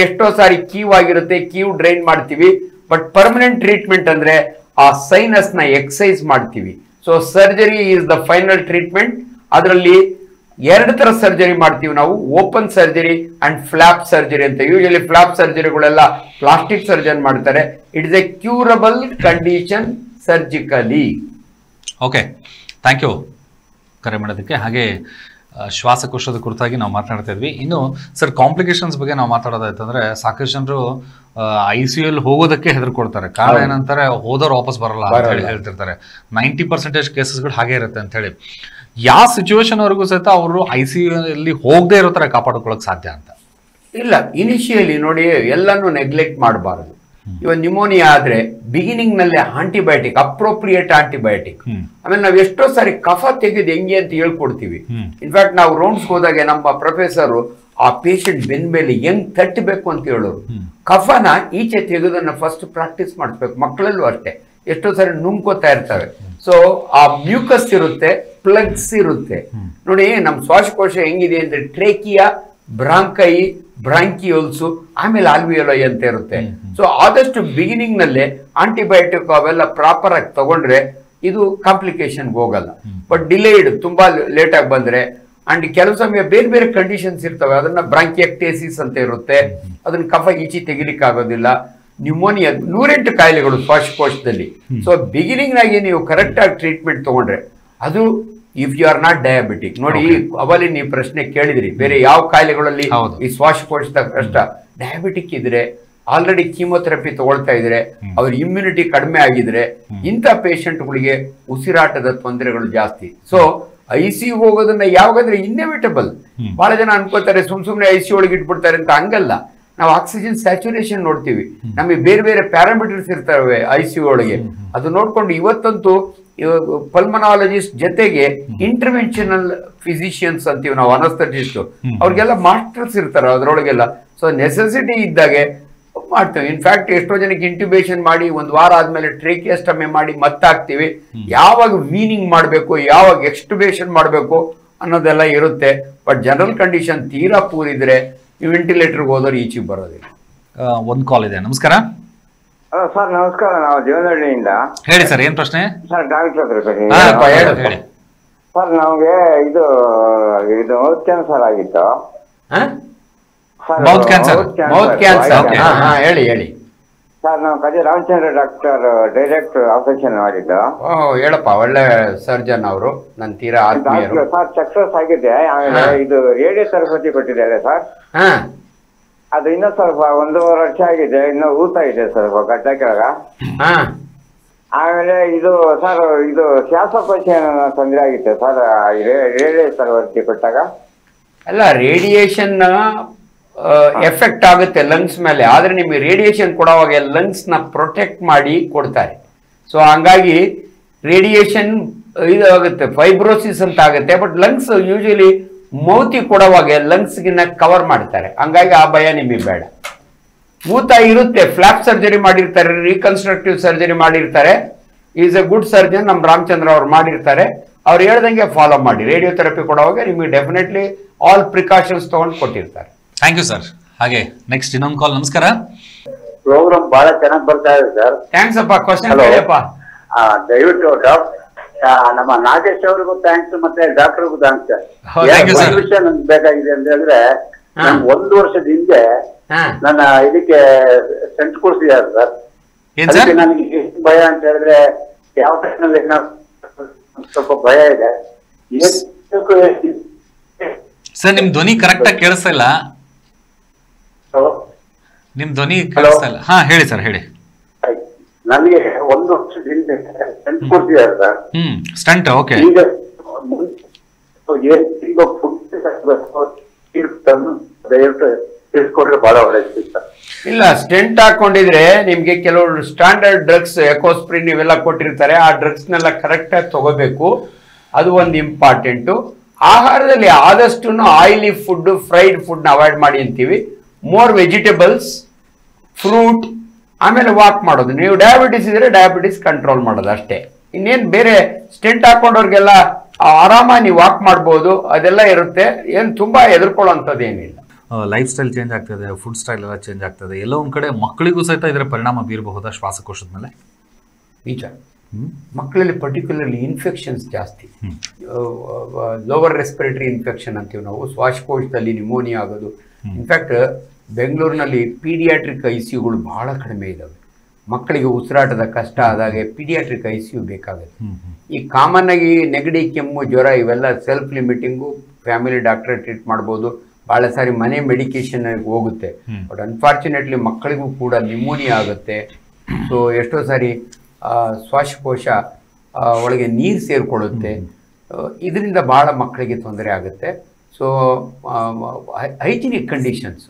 ಎಷ್ಟೋ ಸಾರಿ ಕೀವ್ ಆಗಿರುತ್ತೆ, ಕೀವ್ ಡ್ರೈನ್ ಮಾಡ್ತೀವಿ. ಬಟ್ ಪರ್ಮನೆಂಟ್ ಟ್ರೀಟ್ಮೆಂಟ್ ಅಂದ್ರೆ ಆ ಸೈನಸ್ ನ ಎಕ್ಸಸೈಸ್ ಮಾಡ್ತೀವಿ. So surgery is the final treatment. ಅದರಲ್ಲಿ 2 ತರ ಸರ್ಜರಿ ಮಾಡ್ತೀವಿ ನಾವು, open surgery and flap surgery ಅಂತ. ಯೂಶಲಿ ಫ್ಲಾಪ್ ಸರ್ಜರಿಗಳೆಲ್ಲ ಪ್ಲಾಸ್ಟಿಕ್ ಸರ್ಜನ್ ಮಾಡ್ತಾರೆ. It is a curable condition surgically. Okay, thank you ಕರೆ ಮಾಡೋದಕ್ಕೆ. ಹಾಗೆ ಶ್ವಾಸಕೋಶದ ಕುರಿತಾಗಿ ನಾವು ಮಾತನಾಡ್ತಾ ಇದ್ವಿ. ಇನ್ನು ಸರ್, ಕಾಂಪ್ಲಿಕೇಶನ್ಸ್ ಬಗ್ಗೆ ನಾವು ಮಾತಾಡೋದಾಯ್ತಂದ್ರೆ ಸಾಕಷ್ಟು ಜನರು ICU ಹೋಗೋದಕ್ಕೆ ಹೆದರ್ಕೊಳ್ತಾರೆ. ಕಾರಣ ಏನಂತಾರೆ, ಹೋದವ್ರು ವಾಪಸ್ ಬರಲ್ಲ ಅಂತ ಹೇಳಿ ಹೇಳ್ತಿರ್ತಾರೆ. 90% ಕೇಸಸ್ಗಳು ಹಾಗೆ ಇರುತ್ತೆ ಅಂತ ಹೇಳಿ. ಯಾವ ಸಿಚುವೇಶನ್ ವರೆಗೂ ಸಹಿತ ಅವರು ICU ಹೋಗದೆ ಇರೋ ತರ ಕಾಪಾಡ್ಕೊಳ್ಳೋಕೆ ಸಾಧ್ಯ ಅಂತ? ಇಲ್ಲ, ಇನಿಷಿಯಲಿ ನೋಡಿ, ಎಲ್ಲಾನು ನೆಗ್ಲೆಕ್ಟ್ ಮಾಡಬಾರದು. ಇವಾಗ ನ್ಯೂಮೋನಿಯಾ ಆದ್ರೆ ಬಿಗಿನಿಂಗ್ ನಲ್ಲಿ ಆಂಟಿಬಯೋಟಿಕ್, ಅಪ್ರೋಪ್ರಿಯೇಟ್ ಆಂಟಿಬಯೋಟಿಕ್. ಆಮೇಲೆ ನಾವು ಎಷ್ಟೋ ಸಾರಿ ಕಫ ತೆಗೆದು ಹೆಂಗೆ ಅಂತ ಹೇಳ್ಕೊಡ್ತೀವಿ. ಇನ್ಫ್ಯಾಕ್ಟ್ ನಾವು ರೌಂಡ್ಸ್ ಹೋದಾಗ ನಮ್ಮ ಪ್ರೊಫೆಸರ್ ಆ ಪೇಷಂಟ್ ಬೆನ್ ಮೇಲೆ ಹೆಂಗ್ ತಟ್ಟಬೇಕು ಅಂತ ಹೇಳೋರು. ಕಫನ ಈಚೆ ತೆಗೆದನ್ನ ಫಸ್ಟ್ ಪ್ರಾಕ್ಟೀಸ್ ಮಾಡಿಸ್ಬೇಕು. ಮಕ್ಕಳಲ್ಲೂ ಅಷ್ಟೇ ಎಷ್ಟೋ ಸಾರಿ ನುಂಗ್ಕೋತಾ ಇರ್ತವೆ. ಸೊ ಆ ಮ್ಯೂಕಸ್ ಇರುತ್ತೆ, ಪ್ಲಗ್ಸ್ ಇರುತ್ತೆ. ನೋಡಿ, ನಮ್ಮ ಶ್ವಾಸಕೋಶ ಹೆಂಗಿದೆ ಅಂದ್ರೆ ಟ್ರೇಕಿಯಾ, ಬ್ರಾಂಕೈ, ಬ್ರಾಂಕಿಯೋಲ್ಸು, ಆಮೇಲೆ ಆಲ್ವಿಯೋಲೈ ಅಂತ ಇರುತ್ತೆ. ಸೊ ಆದಷ್ಟು ಬಿಗಿನಿಂಗ್ ನಲ್ಲೇ ಆಂಟಿಬಯೋಟಿಕ್ ಅವೆಲ್ಲ ಪ್ರಾಪರ್ ಆಗಿ ತಗೊಂಡ್ರೆ ಇದು ಕಾಂಪ್ಲಿಕೇಶನ್ಗೆ ಹೋಗಲ್ಲ. ಬಟ್ ಡಿಲೇಡ್ ತುಂಬಾ ಲೇಟ್ ಆಗಿ ಬಂದ್ರೆ ಅಂಡ್ ಕೆಲವು ಸಮಯ ಬೇರೆ ಬೇರೆ ಕಂಡೀಷನ್ಸ್ ಇರ್ತವೆ. ಅದನ್ನ ಬ್ರಾಂಕಿಯಕ್ಟೇಸಿಸ್ ಅಂತ ಇರುತ್ತೆ, ಅದನ್ನ ಕಫ ಈಚಿ ತೆಗಿಲಿಕ್ಕೆ ಆಗೋದಿಲ್ಲ. ನ್ಯೂಮೋನಿಯಾ 108 ಕಾಯಿಲೆಗಳು ಶ್ವಾಸಕೋಶದಲ್ಲಿ. ಸೊ ಬಿಗಿನಿಂಗ್ ನಾಗಿ ನೀವು ಕರೆಕ್ಟ್ ಆಗಿ ಟ್ರೀಟ್ಮೆಂಟ್ ತಗೊಂಡ್ರೆ ಅದು, if you are not diabetic. ನೋಡಿ, ಅವಲ್ಲಿ ನೀವು ಪ್ರಶ್ನೆ ಕೇಳಿದ್ರಿ, ಬೇರೆ ಯಾವ ಕಾಯಿಲೆಗಳಲ್ಲಿ ಈ ಶ್ವಾಸಕೋಶದ ಕಷ್ಟ. ಡಯಾಬಿಟಿಕ್ ಇದ್ರೆ, ಆಲ್ರೆಡಿ ಕೀಮೋಥೆರಪಿ ತಗೊಳ್ತಾ ಇದ್ರೆ, ಅವ್ರ ಇಮ್ಯುನಿಟಿ ಕಡಿಮೆ ಆಗಿದ್ರೆ, ಇಂಥ ಪೇಷಂಟ್ಗಳಿಗೆ ಉಸಿರಾಟದ ತೊಂದರೆಗಳು ಜಾಸ್ತಿ. ಸೊ ICU ಹೋಗೋದನ್ನ ಯಾವಾಗಂದ್ರೆ ಇನ್ನೆವಿಟಬಲ್. ಬಹಳ ಜನ ಅನ್ಕೋತಾರೆ ಸುಮ್ನೆ ICU ಒಳಗೆ ಇಟ್ಬಿಡ್ತಾರೆ ಅಂತ. ಹಂಗಲ್ಲ. ನಾವು ಆಕ್ಸಿಜನ್ ಸ್ಯಾಚುರೇಷನ್ ನೋಡ್ತೀವಿ, ನಮಗೆ ಬೇರೆ ಬೇರೆ ಪ್ಯಾರಾಮೀಟರ್ಸ್ ಇರ್ತವೆ ICU ಒಳಗೆ. ಅದು ನೋಡ್ಕೊಂಡು ಇವತ್ತಂತೂ ಪಲ್ಮನಾಲಜಿಸ್ಟ್ ಜೊತೆಗೆ ಇಂಟರ್ವೆನ್ಷನಲ್ ಫಿಸಿಷಿಯನ್ಸ್ ಅಂತೀವಿ ನಾವು, ಅನಸ್ತಟಿಸ್ಟ್, ಅವ್ರಿಗೆಲ್ಲ ಮಾಸ್ಟರ್ಸ್ ಇರ್ತಾರೆ ಅದರೊಳಗೆಲ್ಲ. ಸೊ ನೆಸೆಸಿಟಿ ಇದ್ದಾಗೆ ಮಾಡ್ತೇವೆ. ಇನ್ಫ್ಯಾಕ್ಟ್ ಎಷ್ಟೋ ಜನಕ್ಕೆ ಇಂಟ್ಯೂಬೇಷನ್ ಮಾಡಿ 1 ವಾರ ಆದ್ಮೇಲೆ ಟ್ರೇಕಿಯಸ್ಟಮಿ ಮಾಡಿ ಮತ್ತಾಕ್ತಿವಿ. ಯಾವಾಗ ವೀನಿಂಗ್ ಮಾಡಬೇಕು, ಯಾವಾಗ ಎಕ್ಸ್ಟುಬೇಷನ್ ಮಾಡಬೇಕು ಅನ್ನೋದೆಲ್ಲ ಇರುತ್ತೆ. ಬಟ್ ಜನರಲ್ ಕಂಡೀಷನ್ ತೀರಾ ಪೂರಿದ್ರೆ ವೆಂಟಿಲೇಟರ್ಗೆ ಹೋದವ್ರು ಈಚೆಗೆ ಬರೋದಿಲ್ಲ. ಒಂದು ಕಾಲ್ ಇದೆ. ನಮಸ್ಕಾರ. ಸರ್ ನಮಸ್ಕಾರ, ನಾವು ಜೀವನಹಳ್ಳಿಯಿಂದ. ಹೇಳಿ ಸರ್, ಏನ್ ಪ್ರಶ್ನೆ? ಸರ್ ಡಾಕ್ಟರ್ ಹತ್ರ ಹೇಳಿ. ಸರ್ ನಮ್ಗೆ ಇದು ಮೌತ್ ಕ್ಯಾನ್ಸರ್ ಆಗಿತ್ತು. Mouth cancer. ಹೇಳಿ ಹೇಳಿ ಸರ್. ನಾವು ಕಜೆ ರಾಮಚಂದ್ರ ಡಾಕ್ಟರ್ ಡೈರೆಕ್ಟ್ ಆಪರೇಷನ್ ಮಾಡಿದ್ದು. ಹೇಳಪ್ಪ, ಒಳ್ಳೆ ಸರ್ಜನ್ ಅವರು, ನನ್ನ ತೀರಾ ಆತ್ಮೀಯರು. ಸರ್ ಸಕ್ಸಸ್ ಆಗಿದೆ. ಆಮೇಲೆ ಇದು ರೇಡಿಯೋ ತರಬೇತಿ ಕೊಟ್ಟಿದ್ದಾರೆ ಸರ್. ಅದು ಇನ್ನೂ ಸ್ವಲ್ಪ 1.5 ವರ್ಷ ಆಗಿದೆ, ಇನ್ನೂ ಊತ ಇದೆ ಸ್ವಲ್ಪ ಗಡ್ಡ ಕೆಳಗ. ಆಮೇಲೆ ಇದು ಸರ್, ಇದು ಶ್ವಾಸಕೋಶ ತೊಂದರೆ ಆಗಿತ್ತು ಸರ್ ರೇಡಿಯೋ ತರಬೇತಿ ಕೊಟ್ಟಾಗ. ಅಲ್ಲ, ರೇಡಿಯೇಷನ್ ಎಫೆಕ್ಟ್ ಆಗುತ್ತೆ ಲಂಗ್ಸ್ ಮೇಲೆ. ಆದ್ರೆ ನಿಮಗೆ ರೇಡಿಯೇಷನ್ ಕೊಡುವಾಗ ಲಂಗ್ಸ್ ನ ಪ್ರೊಟೆಕ್ಟ್ ಮಾಡಿ ಕೊಡ್ತಾರೆ. ಸೊ ಹಂಗಾಗಿ ರೇಡಿಯೇಷನ್ ಇದು ಆಗುತ್ತೆ, ಫೈಬ್ರೋಸಿಸ್ ಅಂತ ಆಗುತ್ತೆ. ಬಟ್ ಲಂಗ್ಸ್ ಯೂಶಲಿ ಮೌತಿ ಕೊಡುವಾಗ ಲಂಗ್ಸ್ಗಿನ್ನ ಕವರ್ ಮಾಡ್ತಾರೆ. ಹಂಗಾಗಿ ಆ ಭಯ ನಿಮಗೆ ಬೇಡ. ಊತ ಇರುತ್ತೆ, ಫ್ಲಾಪ್ ಸರ್ಜರಿ ಮಾಡಿರ್ತಾರೆ, ರೀಕನ್ಸ್ಟ್ರಕ್ಟಿವ್ ಸರ್ಜರಿ ಮಾಡಿರ್ತಾರೆ. ಈಸ್ ಎ ಗುಡ್ ಸರ್ಜನ್, ನಮ್ಮ ರಾಮಚಂದ್ರ ಅವ್ರು ಮಾಡಿರ್ತಾರೆ. ಅವ್ರು ಹೇಳ್ದಂಗೆ ಫಾಲೋ ಮಾಡಿ. ರೇಡಿಯೋ ಥೆರಪಿ ಕೊಡುವಾಗ ನಿಮಗೆ ಡೆಫಿನೆಟ್ಲಿ ಆಲ್ ಪ್ರಿಕಾಷನ್ಸ್ ತಗೊಂಡು ಕೊಟ್ಟಿರ್ತಾರೆ. Thank you sir. ಹಾಗೆ ನೆಕ್ಸ್ಟ್ ಇನ್ನೊಂದು ಕಾಲ್. ನಮಸ್ಕಾರ. ಪ್ರೋಗ್ರಾಮ್ ಬಹಳ ಚೆನ್ನಾಗಿ ಬರ್ತಾ ಇದೆ ಸರ್. ಥ್ಯಾಂಕ್ಸ್ ಅಪ್ಪ. ಕ್ವಶನ್ ಹೇಳಪ್ಪ. ದಯವಿಟ್ಟು ಡಾಕ್ಟರ್ ನಮ್ಮ ನಾಗೇಶ್ ಅವ್ರಿಗೂ ಥ್ಯಾಂಕ್ಸ್, ಮತ್ತೆ ಡಾಕ್ಟರ್ಗೂ ಥ್ಯಾಂಕ್ಸ್. ವಿಷಯ ನಮ್ಗೆ ಬೇಕಾಗಿದೆ ಅಂತ ಹೇಳಿದ್ರೆ, 1 ವರ್ಷದ ಹಿಂದೆ ನನ್ನ ಇದಕ್ಕೆ ಸೆಂಟ್ ಕೊಡ್ಸಿದ್ದಾರೆ ಸರ್. ಅದಕ್ಕೆ ನನಗೆ ಎಷ್ಟು ಭಯ ಅಂತ ಹೇಳಿದ್ರೆ ಯಾವ ಟೈಮ್ನಲ್ಲಿ ಸ್ವಲ್ಪ ಭಯ ಇದೆ. ಸರ್ ನಿಮ್ ಧ್ವನಿ ಕರೆಕ್ಟ್ ಆಗಿ ಕೇಳಿಸ್ತಾ ಇಲ್ಲ. ನಿಮ್ ಧ್ವನಿ ಕೇಳಿಸ್ತಾ ಇಲ್ಲ. ಹಾ ಹೇಳಿ ಸರ್, ಹೇಳಿ. ನನಗೆ 1 ವರ್ಷದ ಹಿಂದೆ ಸ್ಟಂಟ್ ಕೊಡ್ಸಿದ್ದಾರೆ ಸರ್. Stent, okay. ಈಗ ದಯವಿಟ್ಟು ತಿಳಿಸ್ಕೊಟ್ರೆ ಬಹಳ ಒಳ್ಳೆಯದು ಸರ್. ಇಲ್ಲ, ಸ್ಟೆಂಟ್ ಹಾಕೊಂಡಿದ್ರೆ ನಿಮ್ಗೆ ಕೆಲವರು ಸ್ಟ್ಯಾಂಡರ್ಡ್ ಡ್ರಗ್ಸ್ ಎಕೋಸ್ಪ್ರಿನ್ ಇವೆಲ್ಲ ಕೊಟ್ಟಿರ್ತಾರೆ. ಆ ಡ್ರಗ್ಸ್ನೆಲ್ಲ ಕರೆಕ್ಟ್ ಆಗಿ ತಗೋಬೇಕು. ಅದು ಒಂದು ಇಂಪಾರ್ಟೆಂಟು. ಆಹಾರದಲ್ಲಿ ಆದಷ್ಟು ಆಯಿಲಿ ಫುಡ್, ಫ್ರೈಡ್ ಫುಡ್ನ ಅವಾಯ್ಡ್ ಮಾಡಿ ಅಂತೀವಿ. ಮೋರ್ ವೆಜಿಟೇಬಲ್ಸ್, ಫ್ರೂಟ್, ಆಮೇಲೆ ವಾಕ್ ಮಾಡೋದು. ನೀವು ಡಯಾಬಿಟಿಸ್ ಇದ್ರೆ ಡಯಾಬಿಟಿಸ್ ಕಂಟ್ರೋಲ್ ಮಾಡೋದು ಅಷ್ಟೇ. ಇನ್ನೇನು ಬೇರೆ ಸ್ಟೆಂಟ್ ಹಾಕೊಂಡವ್ರಿಗೆಲ್ಲ ಆರಾಮಾಗಿ ನೀವು ವಾಕ್ ಮಾಡ್ಬೋದು, ಅದೆಲ್ಲ ಇರುತ್ತೆ. ಏನು ತುಂಬಾ ಹೆದರ್ಕೊಳ್ಳೋಂಥದ್ದು ಏನಿಲ್ಲ. ಲೈಫ್ ಸ್ಟೈಲ್ ಚೇಂಜ್ ಆಗ್ತದೆ, ಫುಡ್ ಸ್ಟೈಲ್ ಎಲ್ಲ ಚೇಂಜ್ ಆಗ್ತದೆ. ಎಲ್ಲೋ ಒಂದ್ ಕಡೆ ಮಕ್ಕಳಿಗೂ ಸಹಿತ ಇದರ ಪರಿಣಾಮ ಬೀರಬಹುದಾ ಶ್ವಾಸಕೋಶದ ಮೇಲೆ? ನಿಜ. ಮಕ್ಕಳಲ್ಲಿ ಪರ್ಟಿಕ್ಯುಲರ್ಲಿ ಇನ್ಫೆಕ್ಷನ್ಸ್ ಜಾಸ್ತಿ. ಲೋವರ್ ರೆಸ್ಪಿರೇಟರಿ ಇನ್ಫೆಕ್ಷನ್ ಅಂತೀವಿ ನಾವು. ಶ್ವಾಸಕೋಶದಲ್ಲಿ ನಿಮೋನಿಯಾ ಆಗೋದು. ಇನ್ಫ್ಯಾಕ್ಟ್ ಬೆಂಗಳೂರಿನಲ್ಲಿ ಪೀಡಿಯಾಟ್ರಿಕ್ ICUಗಳು ಬಹಳ ಕಡಿಮೆ ಇದ್ದಾವೆ. ಮಕ್ಕಳಿಗೆ ಉಸಿರಾಟದ ಕಷ್ಟ ಆದಾಗೆ ಪೀಡಿಯಾಟ್ರಿಕ್ ICU ಬೇಕಾಗುತ್ತೆ. ಈ ಕಾಮನ್ ಆಗಿ ನೆಗಡಿ, ಕೆಮ್ಮು, ಜ್ವರ ಇವೆಲ್ಲ ಸೆಲ್ಫ್ ಲಿಮಿಟಿಂಗು, ಫ್ಯಾಮಿಲಿ ಡಾಕ್ಟರ್ ಟ್ರೀಟ್ ಮಾಡ್ಬೋದು. ಭಾಳ ಸಾರಿ ಮನೆ ಮೆಡಿಕೇಶನ್ ಹೋಗುತ್ತೆ. ಬಟ್ ಅನ್ಫಾರ್ಚುನೇಟ್ಲಿ ಮಕ್ಕಳಿಗೂ ಕೂಡ ನಿಮೋನಿಯಾ ಆಗುತ್ತೆ. ಸೊ ಎಷ್ಟೋ ಸಾರಿ ಶ್ವಾಸಕೋಶ ಒಳಗೆ ನೀರು ಸೇರಿಕೊಳ್ಳುತ್ತೆ. ಇದರಿಂದ ಭಾಳ ಮಕ್ಕಳಿಗೆ ತೊಂದರೆ ಆಗುತ್ತೆ. ಸೊ ಹೈಜಿನಿಕ್ ಕಂಡೀಷನ್ಸ್,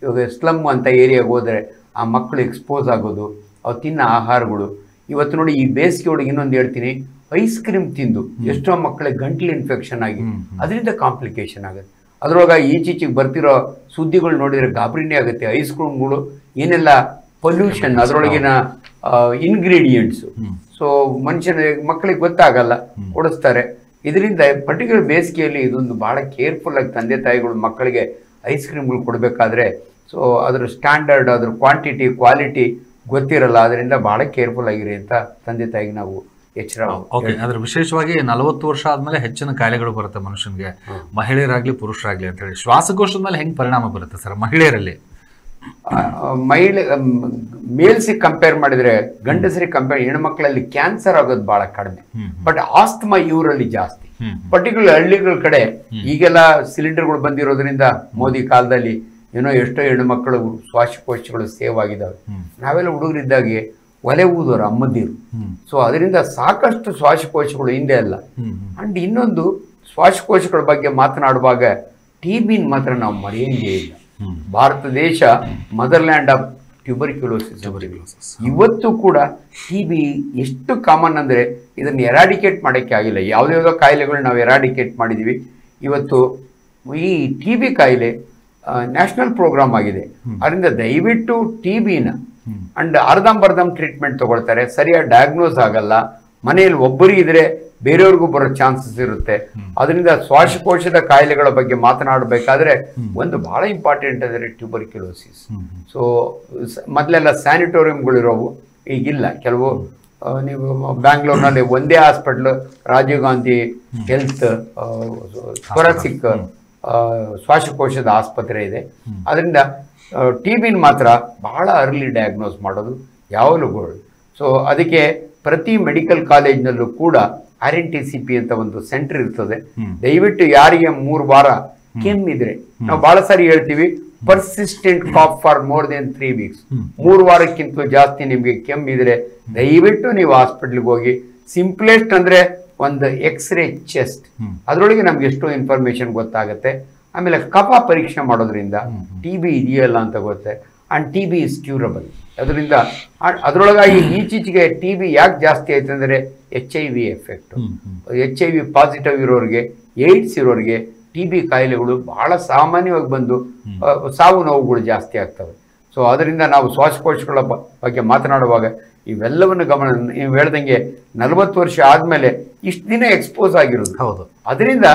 ಇವಾಗ ಸ್ಲಮ್ ಅಂತ ಏರಿಯಾಗೆ ಹೋದರೆ ಆ ಮಕ್ಕಳು ಎಕ್ಸ್ಪೋಸ್ ಆಗೋದು, ಅವು ತಿನ್ನೋ ಆಹಾರಗಳು. ಇವತ್ತು ನೋಡಿ, ಈ ಬೇಸಿಗೆ ಒಳಗೆ ಇನ್ನೊಂದು ಹೇಳ್ತೀನಿ, ಐಸ್ ಕ್ರೀಮ್ ತಿಂದು ಎಷ್ಟೋ ಮಕ್ಕಳಿಗೆ ಗಂಟ್ಲು ಇನ್ಫೆಕ್ಷನ್ ಆಗಿ ಅದರಿಂದ ಕಾಂಪ್ಲಿಕೇಶನ್ ಆಗುತ್ತೆ. ಅದ್ರೊಳಗೆ ಈಚೀಚೆಗೆ ಬರ್ತಿರೋ ಸುದ್ದಿಗಳು ನೋಡಿದರೆ ಗಾಬರಿನೇ ಆಗುತ್ತೆ. ಐಸ್ ಕ್ರೀಮ್ಗಳು ಏನೆಲ್ಲ ಪೊಲ್ಯೂಷನ್, ಅದರೊಳಗಿನ ಇಂಗ್ರೀಡಿಯೆಂಟ್ಸು. ಸೊ ಮಕ್ಕಳಿಗೆ ಗೊತ್ತಾಗಲ್ಲ, ಕೊಡಿಸ್ತಾರೆ. ಇದರಿಂದ ಪರ್ಟಿಕ್ಯುಲರ್ ಬೇಸಿಗೆಯಲ್ಲಿ ಇದೊಂದು ಭಾಳ ಕೇರ್ಫುಲ್ಲಾಗಿ ತಂದೆ ತಾಯಿಗಳು ಮಕ್ಕಳಿಗೆ ಐಸ್ ಕ್ರೀಮ್ಗಳು ಕೊಡಬೇಕಾದ್ರೆ ಸೊ ಅದ್ರ ಸ್ಟ್ಯಾಂಡರ್ಡ್, ಅದ್ರ ಕ್ವಾಂಟಿಟಿ, ಕ್ವಾಲಿಟಿ ಗೊತ್ತಿರಲ್ಲ. ಅದರಿಂದ ಭಾಳ ಕೇರ್ಫುಲ್ ಆಗಿರಿ ಅಂತ ತಂದೆ ತಾಯಿಗೆ ನಾವು ಎಚ್ಚರ. ಓಕೆ. ಅದ್ರ ವಿಶೇಷವಾಗಿ 40 ವರ್ಷ ಆದ್ಮೇಲೆ ಹೆಚ್ಚಿನ ಕಾಯಿಲೆಗಳು ಬರುತ್ತೆ ಮನುಷ್ಯನಿಗೆ, ಮಹಿಳೆಯರಾಗ್ಲಿ ಪುರುಷರಾಗ್ಲಿ ಅಂತ ಹೇಳಿ. ಶ್ವಾಸಕೋಶದ ಮೇಲೆ ಹೆಂಗ್ ಪರಿಣಾಮ ಬರುತ್ತೆ ಸರ್ ಮಹಿಳೆಯರಲ್ಲಿ? ಮೇಲ್ಸಿಗೆ ಕಂಪೇರ್ ಮಾಡಿದ್ರೆ ಗಂಡಸರಿಗೆ ಹೆಣ್ಮಕ್ಳಲ್ಲಿ ಕ್ಯಾನ್ಸರ್ ಆಗೋದು ಬಹಳ ಕಡಿಮೆ. ಬಟ್ ಆಸ್ತಮಾ ಇವರಲ್ಲಿ ಜಾಸ್ತಿ. ಪರ್ಟಿಕ್ಯುಲರ್ ಹಳ್ಳಿಗಳ ಕಡೆ ಈಗೆಲ್ಲ ಸಿಲಿಂಡರ್ಗಳು ಬಂದಿರೋದ್ರಿಂದ ಮೋದಿ ಕಾಲದಲ್ಲಿ ಏನೋ ಎಷ್ಟೋ ಹೆಣ್ಣುಮಕ್ಕಳು ಶ್ವಾಸಕೋಶಗಳು ಸೇವ್ ಆಗಿದ್ದಾವೆ. ನಾವೆಲ್ಲ ಹುಡುಗರಿದ್ದಾಗೆ ಒಲೆ ಊದೋರು ಅಮ್ಮದಿರು. ಸೊ ಅದರಿಂದ ಸಾಕಷ್ಟು ಶ್ವಾಸಕೋಶಗಳು ಹಿಂದೆ ಅಲ್ಲ. ಅಂಡ್ ಇನ್ನೊಂದು, ಶ್ವಾಸಕೋಶಗಳ ಬಗ್ಗೆ ಮಾತನಾಡುವಾಗ TBನ ಮಾತ್ರ ನಾವು ಮರೆಯಂಗೇ ಇಲ್ಲ. ಭಾರತ ದೇಶ ಮದರ್ಲ್ಯಾಂಡ್ ಆಫ್ ಟ್ಯೂಬರ್ಕ್ಯುಲೋಸಿಸ್. ಇವತ್ತು ಕೂಡ TB ಎಷ್ಟು ಕಾಮನ್ ಅಂದರೆ ಇದನ್ನು ಎರಾಡಿಕೇಟ್ ಮಾಡೋಕ್ಕೆ ಆಗಿಲ್ಲ. ಯಾವುದ್ಯಾವುದೋ ಕಾಯಿಲೆಗಳು ನಾವು ಎರಾಡಿಕೇಟ್ ಮಾಡಿದ್ದೀವಿ. ಇವತ್ತು ಈ TB ಕಾಯಿಲೆ ನ್ಯಾಷನಲ್ ಪ್ರೋಗ್ರಾಮ್ ಆಗಿದೆ. ಅದರಿಂದ ದಯವಿಟ್ಟು TBನ ಅಂಡ್ ಅರ್ಧಂಬರ್ಧಂ ಟ್ರೀಟ್ಮೆಂಟ್ ತಗೊಳ್ತಾರೆ, ಸರಿಯಾಗಿ ಡಯಾಗ್ನೋಸ್ ಆಗಲ್ಲ. ಮನೆಯಲ್ಲಿ ಒಬ್ಬರಿಗಿದ್ರೆ ಬೇರೆಯವ್ರಿಗೂ ಬರೋ ಚಾನ್ಸಸ್ ಇರುತ್ತೆ. ಅದರಿಂದ ಶ್ವಾಸಕೋಶದ ಕಾಯಿಲೆಗಳ ಬಗ್ಗೆ ಮಾತನಾಡಬೇಕಾದ್ರೆ ಒಂದು ಬಹಳ ಇಂಪಾರ್ಟೆಂಟ್ ಅಂದರೆ ಟ್ಯೂಬರ್ಕ್ಯುಲೋಸಿಸ್. ಸೊ ಮೊದಲೆಲ್ಲ ಸ್ಯಾನಿಟೋರಿಯಂಗಳಿರೋವು, ಈಗಿಲ್ಲ. ಕೆಲವು ನೀವು ಬ್ಯಾಂಗ್ಳೂರ್ನಲ್ಲಿ ಒಂದೇ hospital, Rajiv Gandhi health thoracic ಶ್ವಾಸಕೋಶದ ಆಸ್ಪತ್ರೆ ಇದೆ. ಅದರಿಂದ TBನ ಮಾತ್ರ ಬಹಳ ಅರ್ಲಿ ಡಯಾಗ್ನೋಸ್ ಮಾಡೋದು ಯಾವಾಗಲೂ ಗೋಲ್ಡ್. ಸೊ ಅದಕ್ಕೆ ಪ್ರತಿ ಮೆಡಿಕಲ್ ಕಾಲೇಜ್ನಲ್ಲೂ ಕೂಡ RNTCP ಅಂತ ಒಂದು ಸೆಂಟರ್ ಇರ್ತದೆ. ದಯವಿಟ್ಟು ಯಾರಿಗೆ 3 ವಾರ ಕೆಮ್ಮಿದ್ರೆ, ನಾವು ಬಹಳ ಸಾರಿ ಹೇಳ್ತೀವಿ, persistent cough for more than 3 weeks, 3 ವಾರಕ್ಕಿಂತ ಜಾಸ್ತಿ ನಿಮಗೆ ಕೆಮ್ಮಿದ್ರೆ ದಯವಿಟ್ಟು ನೀವು ಹಾಸ್ಪಿಟ್ಲಿಗೆ ಹೋಗಿ. ಸಿಂಪ್ಲೆಸ್ಟ್ ಅಂದ್ರೆ ಒಂದು ಎಕ್ಸ್ರೇ ಚೆಸ್ಟ್, ಅದರೊಳಗೆ ನಮ್ಗೆ ಎಷ್ಟೋ ಇನ್ಫಾರ್ಮೇಶನ್ ಗೊತ್ತಾಗುತ್ತೆ. ಆಮೇಲೆ ಕಫ ಪರೀಕ್ಷೆ ಮಾಡೋದ್ರಿಂದ TB ಇದೆಯಲ್ಲ ಅಂತ ಗೊತ್ತೆ. And TB is curable. ಅದರಿಂದ ಅದರೊಳಗಾಗಿ ಈಚೀಚೆಗೆ TB ಯಾಕೆ ಜಾಸ್ತಿ ಆಯ್ತು ಅಂದರೆ HIV ಎಫೆಕ್ಟು. HIV ಪಾಸಿಟಿವ್ ಇರೋರಿಗೆ, ಏಡ್ಸ್ ಇರೋರಿಗೆ TB ಕಾಯಿಲೆಗಳು ಬಹಳ ಸಾಮಾನ್ಯವಾಗಿ ಬಂದು ಸಾವು ನೋವುಗಳು ಜಾಸ್ತಿ ಆಗ್ತವೆ. ಸೊ ಅದರಿಂದ ನಾವು ಶ್ವಾಸಕೋಶಗಳ ಬಗ್ಗೆ ಮಾತನಾಡುವಾಗ ಇವೆಲ್ಲವನ್ನು ಗಮನ, ನೀವು ಹೇಳ್ದಂಗೆ 40 ವರ್ಷ ಆದಮೇಲೆ ಇಷ್ಟು ದಿನ ಎಕ್ಸ್ಪೋಸ್ ಆಗಿರೋದು. ಹೌದು. ಅದರಿಂದ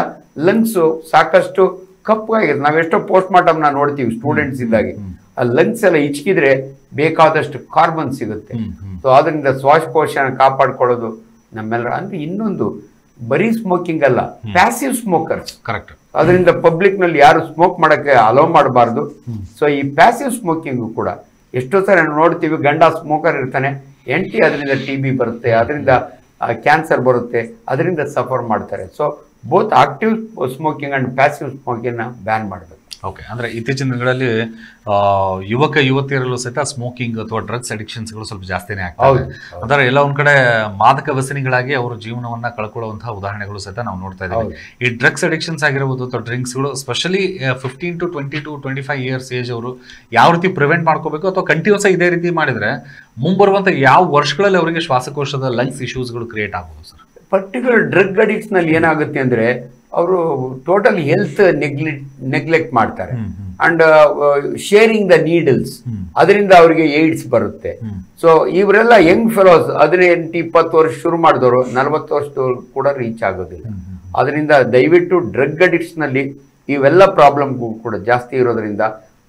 ಲಂಗ್ಸು ಸಾಕಷ್ಟು ಕಪ್ಪಾಗಿರುತ್ತೆ. ನಾವೆಷ್ಟೋ ಪೋಸ್ಟ್ ಮಾರ್ಟಮ್ನ ನೋಡ್ತೀವಿ ಸ್ಟೂಡೆಂಟ್ಸ್ ಇದ್ದಾಗೆ. ಆ ಲಂಗ್ಸ್ ಎಲ್ಲ ಇಚ್ಕಿದ್ರೆ ಬೇಕಾದಷ್ಟು ಕಾರ್ಬನ್ ಸಿಗುತ್ತೆ. ಸೊ ಅದರಿಂದ ಶ್ವಾಸಕೋಶನ ಕಾಪಾಡ್ಕೊಳ್ಳೋದು ನಮ್ಮೆಲ್ಲರ. ಅಂದ್ರೆ ಇನ್ನೊಂದು, ಬರೀ ಸ್ಮೋಕಿಂಗ್ ಅಲ್ಲ, ಪ್ಯಾಸಿವ್ ಸ್ಮೋಕರ್ಸ್. ಕರೆಕ್ಟ್. ಅದರಿಂದ ಪಬ್ಲಿಕ್ನಲ್ಲಿ ಯಾರು ಸ್ಮೋಕ್ ಮಾಡೋಕ್ಕೆ ಅಲೋ ಮಾಡಬಾರ್ದು. ಸೊ ಈ ಪ್ಯಾಸಿವ್ ಸ್ಮೋಕಿಂಗು ಕೂಡ ಎಷ್ಟೋ ಸರಿ ನೋಡ್ತೀವಿ, ಗಂಡ ಸ್ಮೋಕರ್ ಇರ್ತಾನೆ, ಹೆಂಡತಿ ಅದರಿಂದ TB ಬರುತ್ತೆ, ಅದರಿಂದ ಕ್ಯಾನ್ಸರ್ ಬರುತ್ತೆ, ಅದರಿಂದ ಸಫರ್ ಮಾಡ್ತಾರೆ. So both active smoking and passive smoking ban ಮಾಡಬೇಕು. ಓಕೆ, ಅಂದ್ರೆ ಇತ್ತೀಚಿನ ದಿನಗಳಲ್ಲಿ ಯುವಕ ಯುವತಿಯರಲ್ಲೂ ಸಹಿತ ಸ್ಮೋಕಿಂಗ್ ಅಥವಾ ಡ್ರಗ್ಸ್ ಅಡಿಕ್ಷನ್ಸ್ಗಳು ಸ್ವಲ್ಪ ಜಾಸ್ತಿನೇ ಆಗ್ತವೆ. ಅಂದ್ರೆ ಎಲ್ಲ ಒಂದ್ ಕಡೆ ಮಾದಕ ವ್ಯಸನಿಗಳಾಗಿ ಅವರ ಜೀವನವನ್ನ ಕಳ್ಕೊಳ್ಳುವಂತಹ ಉದಾಹರಣೆಗಳು ಸಹಿತ ನಾವು ನೋಡ್ತಾ ಇದ್ದೀವಿ. ಈ ಡ್ರಗ್ಸ್ ಅಡಿಕ್ಷನ್ಸ್ ಆಗಿರಬಹುದು ಅಥವಾ ಡ್ರಿಂಕ್ಸ್ಗಳು, specially 15 to 20 to 25 years age ಅವರು ಯಾವ ರೀತಿ ಪ್ರಿವೆಂಟ್ ಮಾಡ್ಕೋಬೇಕು ಅಥವಾ ಕಂಟಿನ್ಯೂಸ್ ಇದೇ ರೀತಿ ಮಾಡಿದ್ರೆ ಮುಂಬರುವಂತ ಯಾವ ವರ್ಷಗಳಲ್ಲಿ ಅವರಿಗೆ ಶ್ವಾಸಕೋಶದ ಲಂಗ್ಸ್ ಇಶ್ಯೂಸ್ಗಳು ಕ್ರಿಯೇಟ್ ಆಗ್ಬೋದು ಸರ್? ಪರ್ಟಿಕ್ಯುಲರ್ ಡ್ರಗ್ ಅಡಿಕ್ಟ್ಸ್ ನಲ್ಲಿ ಏನಾಗುತ್ತೆ ಅಂದ್ರೆ ಅವರು ಟೋಟಲ್ ಹೆಲ್ತ್ ನೆಗ್ಲೆಕ್ಟ್ ಮಾಡ್ತಾರೆ. ಅಂಡ್ ಶೇರಿಂಗ್ ದ ನೀಡಲ್ಸ್, ಅದರಿಂದ ಅವರಿಗೆ ಏಡ್ಸ್ ಬರುತ್ತೆ. ಸೊ ಇವರೆಲ್ಲ ಯಂಗ್ ಫೆಲೋಸ್ 18-20 ವರ್ಷ ಶುರು ಮಾಡಿದವರು 40 ವರ್ಷದವರು ಕೂಡ ರೀಚ್ ಆಗೋದಿಲ್ಲ. ಅದರಿಂದ ದಯವಿಟ್ಟು ಡ್ರಗ್ ಅಡಿಕ್ಟ್ಸ್ ನಲ್ಲಿ ಇವೆಲ್ಲ ಪ್ರಾಬ್ಲಮ್ ಕೂಡ ಜಾಸ್ತಿ ಇರೋದ್ರಿಂದ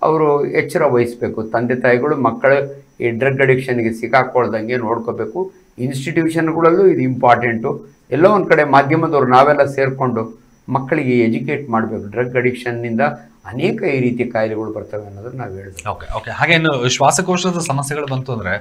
ಅವರು ಎಚ್ಚರ ವಹಿಸ್ಬೇಕು. ತಂದೆ ತಾಯಿಗಳು ಮಕ್ಕಳು ಈ ಡ್ರಗ್ ಅಡಿಕ್ಷನ್ಗೆ ಸಿಕ್ಕಾಕೊಳ್ದಂಗೆ ನೋಡ್ಕೋಬೇಕು. ಇನ್ಸ್ಟಿಟ್ಯೂಷನ್ಗಳಲ್ಲೂ ಇದು ಇಂಪಾರ್ಟೆಂಟು. ಎಲ್ಲೋ ಒಂದು ಕಡೆ ಮಾಧ್ಯಮದವ್ರು ನಾವೆಲ್ಲ ಸೇರಿಕೊಂಡು ಮಕ್ಕಳಿಗೆ ಎಜುಕೇಟ್ ಮಾಡಬೇಕು. ಡ್ರಗ್ ಅಡಿಕ್ಷನ್ನಿಂದ ಅನೇಕ ಈ ರೀತಿಯ ಕಾಯಿಲೆಗಳು ಬರ್ತವೆ ಅನ್ನೋದನ್ನ ನಾವು ಹೇಳ್ತೀವಿ. ಓಕೆ. ಹಾಗೆ ಇನ್ನು ಶ್ವಾಸಕೋಶದ ಸಮಸ್ಯೆಗಳು ಬಂತು ಅಂದ್ರೆ